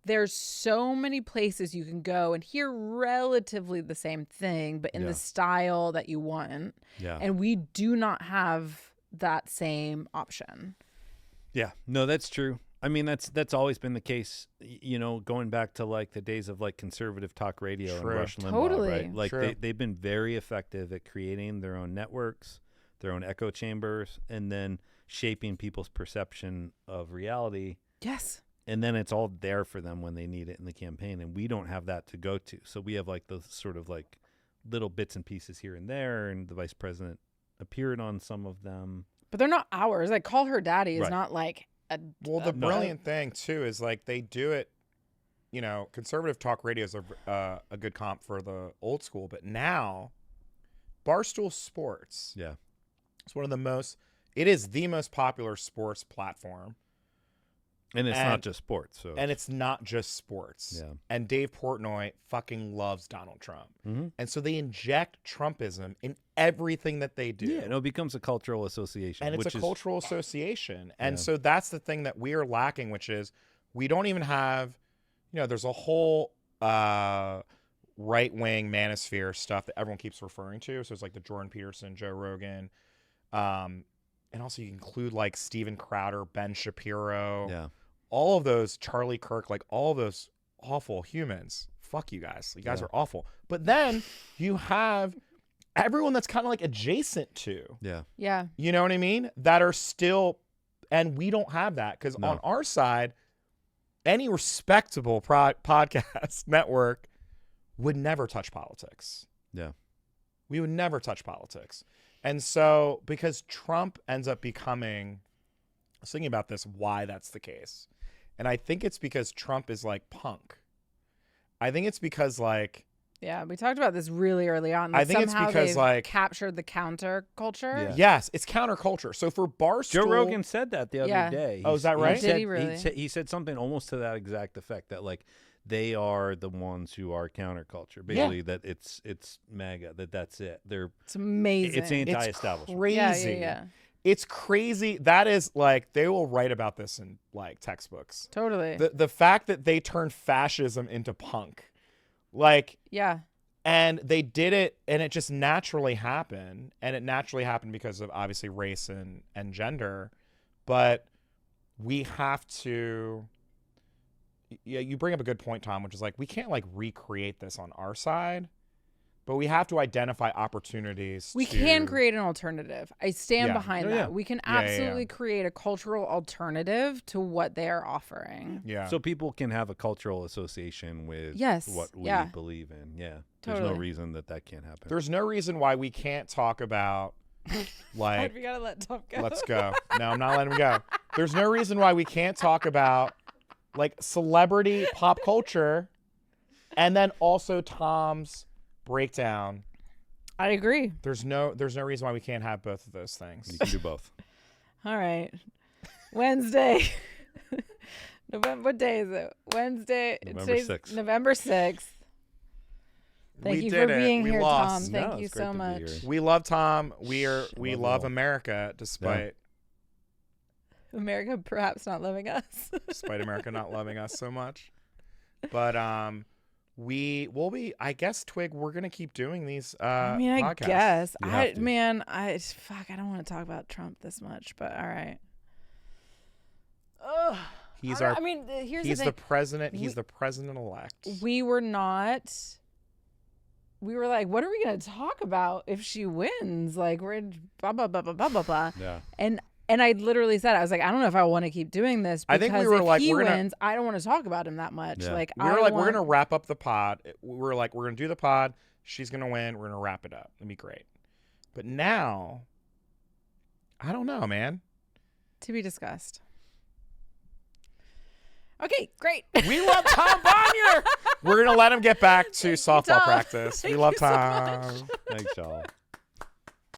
there's so many places you can go and hear relatively the same thing, but in Yeah. the style that you want. Yeah. And we do not have that same option. Yeah, no, that's true. I mean, that's always been the case, going back to like the days of like conservative talk radio and True. Rush Limbaugh, Totally. right? Like True. they've been very effective at creating their own networks, their own echo chambers, and then shaping people's perception of reality. Yes. And then it's all there for them when they need it in the campaign. And we don't have that to go to. So we have like those sort of like little bits and pieces here and there. And the vice president appeared on some of them. But they're not ours. Like, Call Her Daddy is Right. not like Well, the brilliant thing too is like they do it. Conservative talk radio is a good comp for the old school, but now Barstool Sports. Yeah. It's one of the most. It is the most popular sports platform. And it's not just sports. So. And it's not just sports. Yeah. And Dave Portnoy fucking loves Donald Trump. Mm-hmm. And so they inject Trumpism in everything that they do. Yeah, it becomes a cultural association. And it's which a is, cultural association. And Yeah. so that's the thing that we are lacking, which is we don't even have, there's a whole right-wing manosphere stuff that everyone keeps referring to. So it's like the Jordan Peterson, Joe Rogan. And also you include like Steven Crowder, Ben Shapiro. Yeah. All of those, Charlie Kirk, like all of those awful humans. Fuck you guys. You guys Yeah. are awful. But then you have everyone that's kind of like adjacent to, Yeah. Yeah. you know what I mean? That are still, and we don't have that because No. on our side, any respectable podcast network would never touch politics. Yeah. We would never touch politics. And so because Trump ends up becoming, I was thinking about this, why that's the case. And I think it's because Trump is like punk. I think it's because like, Yeah, we talked about this really early on. I think it's somehow because, they've like- captured the counter culture. Yeah. yes, it's counterculture. So for Barstool, Joe Rogan said that the other Yeah. day. Oh, is that right? He Did said, he really? He said something almost to that exact effect, that like they are the ones who are counterculture. Basically, that it's MAGA. That's it. It's amazing. It's anti-establishment. crazy. Yeah. It's crazy. That is like, they will write about this in like textbooks. Totally. The fact that they turned fascism into punk, like, yeah. and they did it, and it just naturally happened. And it naturally happened because of obviously race and gender. But we have to, yeah, you bring up a good point, Tom, which is like, we can't like recreate this on our side, but we have to identify opportunities. We can create an alternative. I stand Yeah. behind Oh, that. yeah. We can Yeah, yeah, absolutely yeah. create a cultural alternative to what they are offering. Yeah. So people can have a cultural association with Yes, what we yeah. believe in. Yeah. There's no Totally. reason that can't happen. There's no reason why we can't talk about like, we gotta let Tom go. let's go. No, I'm not letting him go. There's no reason why we can't talk about like celebrity pop culture and then also Tom's breakdown. I agree. There's no reason why we can't have both of those things. You can do both. All right. Wednesday. November. What day is it? Wednesday. November Today's 6th. November 6th. Thank We you did for it. being We here, lost. Tom. No, Thank you it's great so to be much. here. We love Tom. We Love love it all. America despite America perhaps not loving us. despite America not loving us so much. But we will be, I guess, Twig, we're gonna keep doing these I mean, I podcasts. guess. You have to. I don't want to talk about Trump this much, but all right. Ugh. He's I our don't- I mean, here's he's the the thing. president. He's the president elect. We were like, what are we going to talk about if she wins? Like, we're blah, blah, blah, blah, blah, blah, blah. Yeah. And I literally said, I was like, I don't know if I want to keep doing this I because think we were if like, he we're gonna- wins, I don't want to talk about him that much. Yeah. Like, We were like, we're want... gonna wrap up the pod. We were like, we're gonna do the pod. She's gonna win. We're gonna wrap it up. It'd be great. But now, I don't know, man. To be discussed. Okay, great. We love Tom Bonier. We're gonna let him get back to softball Tom. practice. We Thank love you so Tom. much. Thanks, y'all.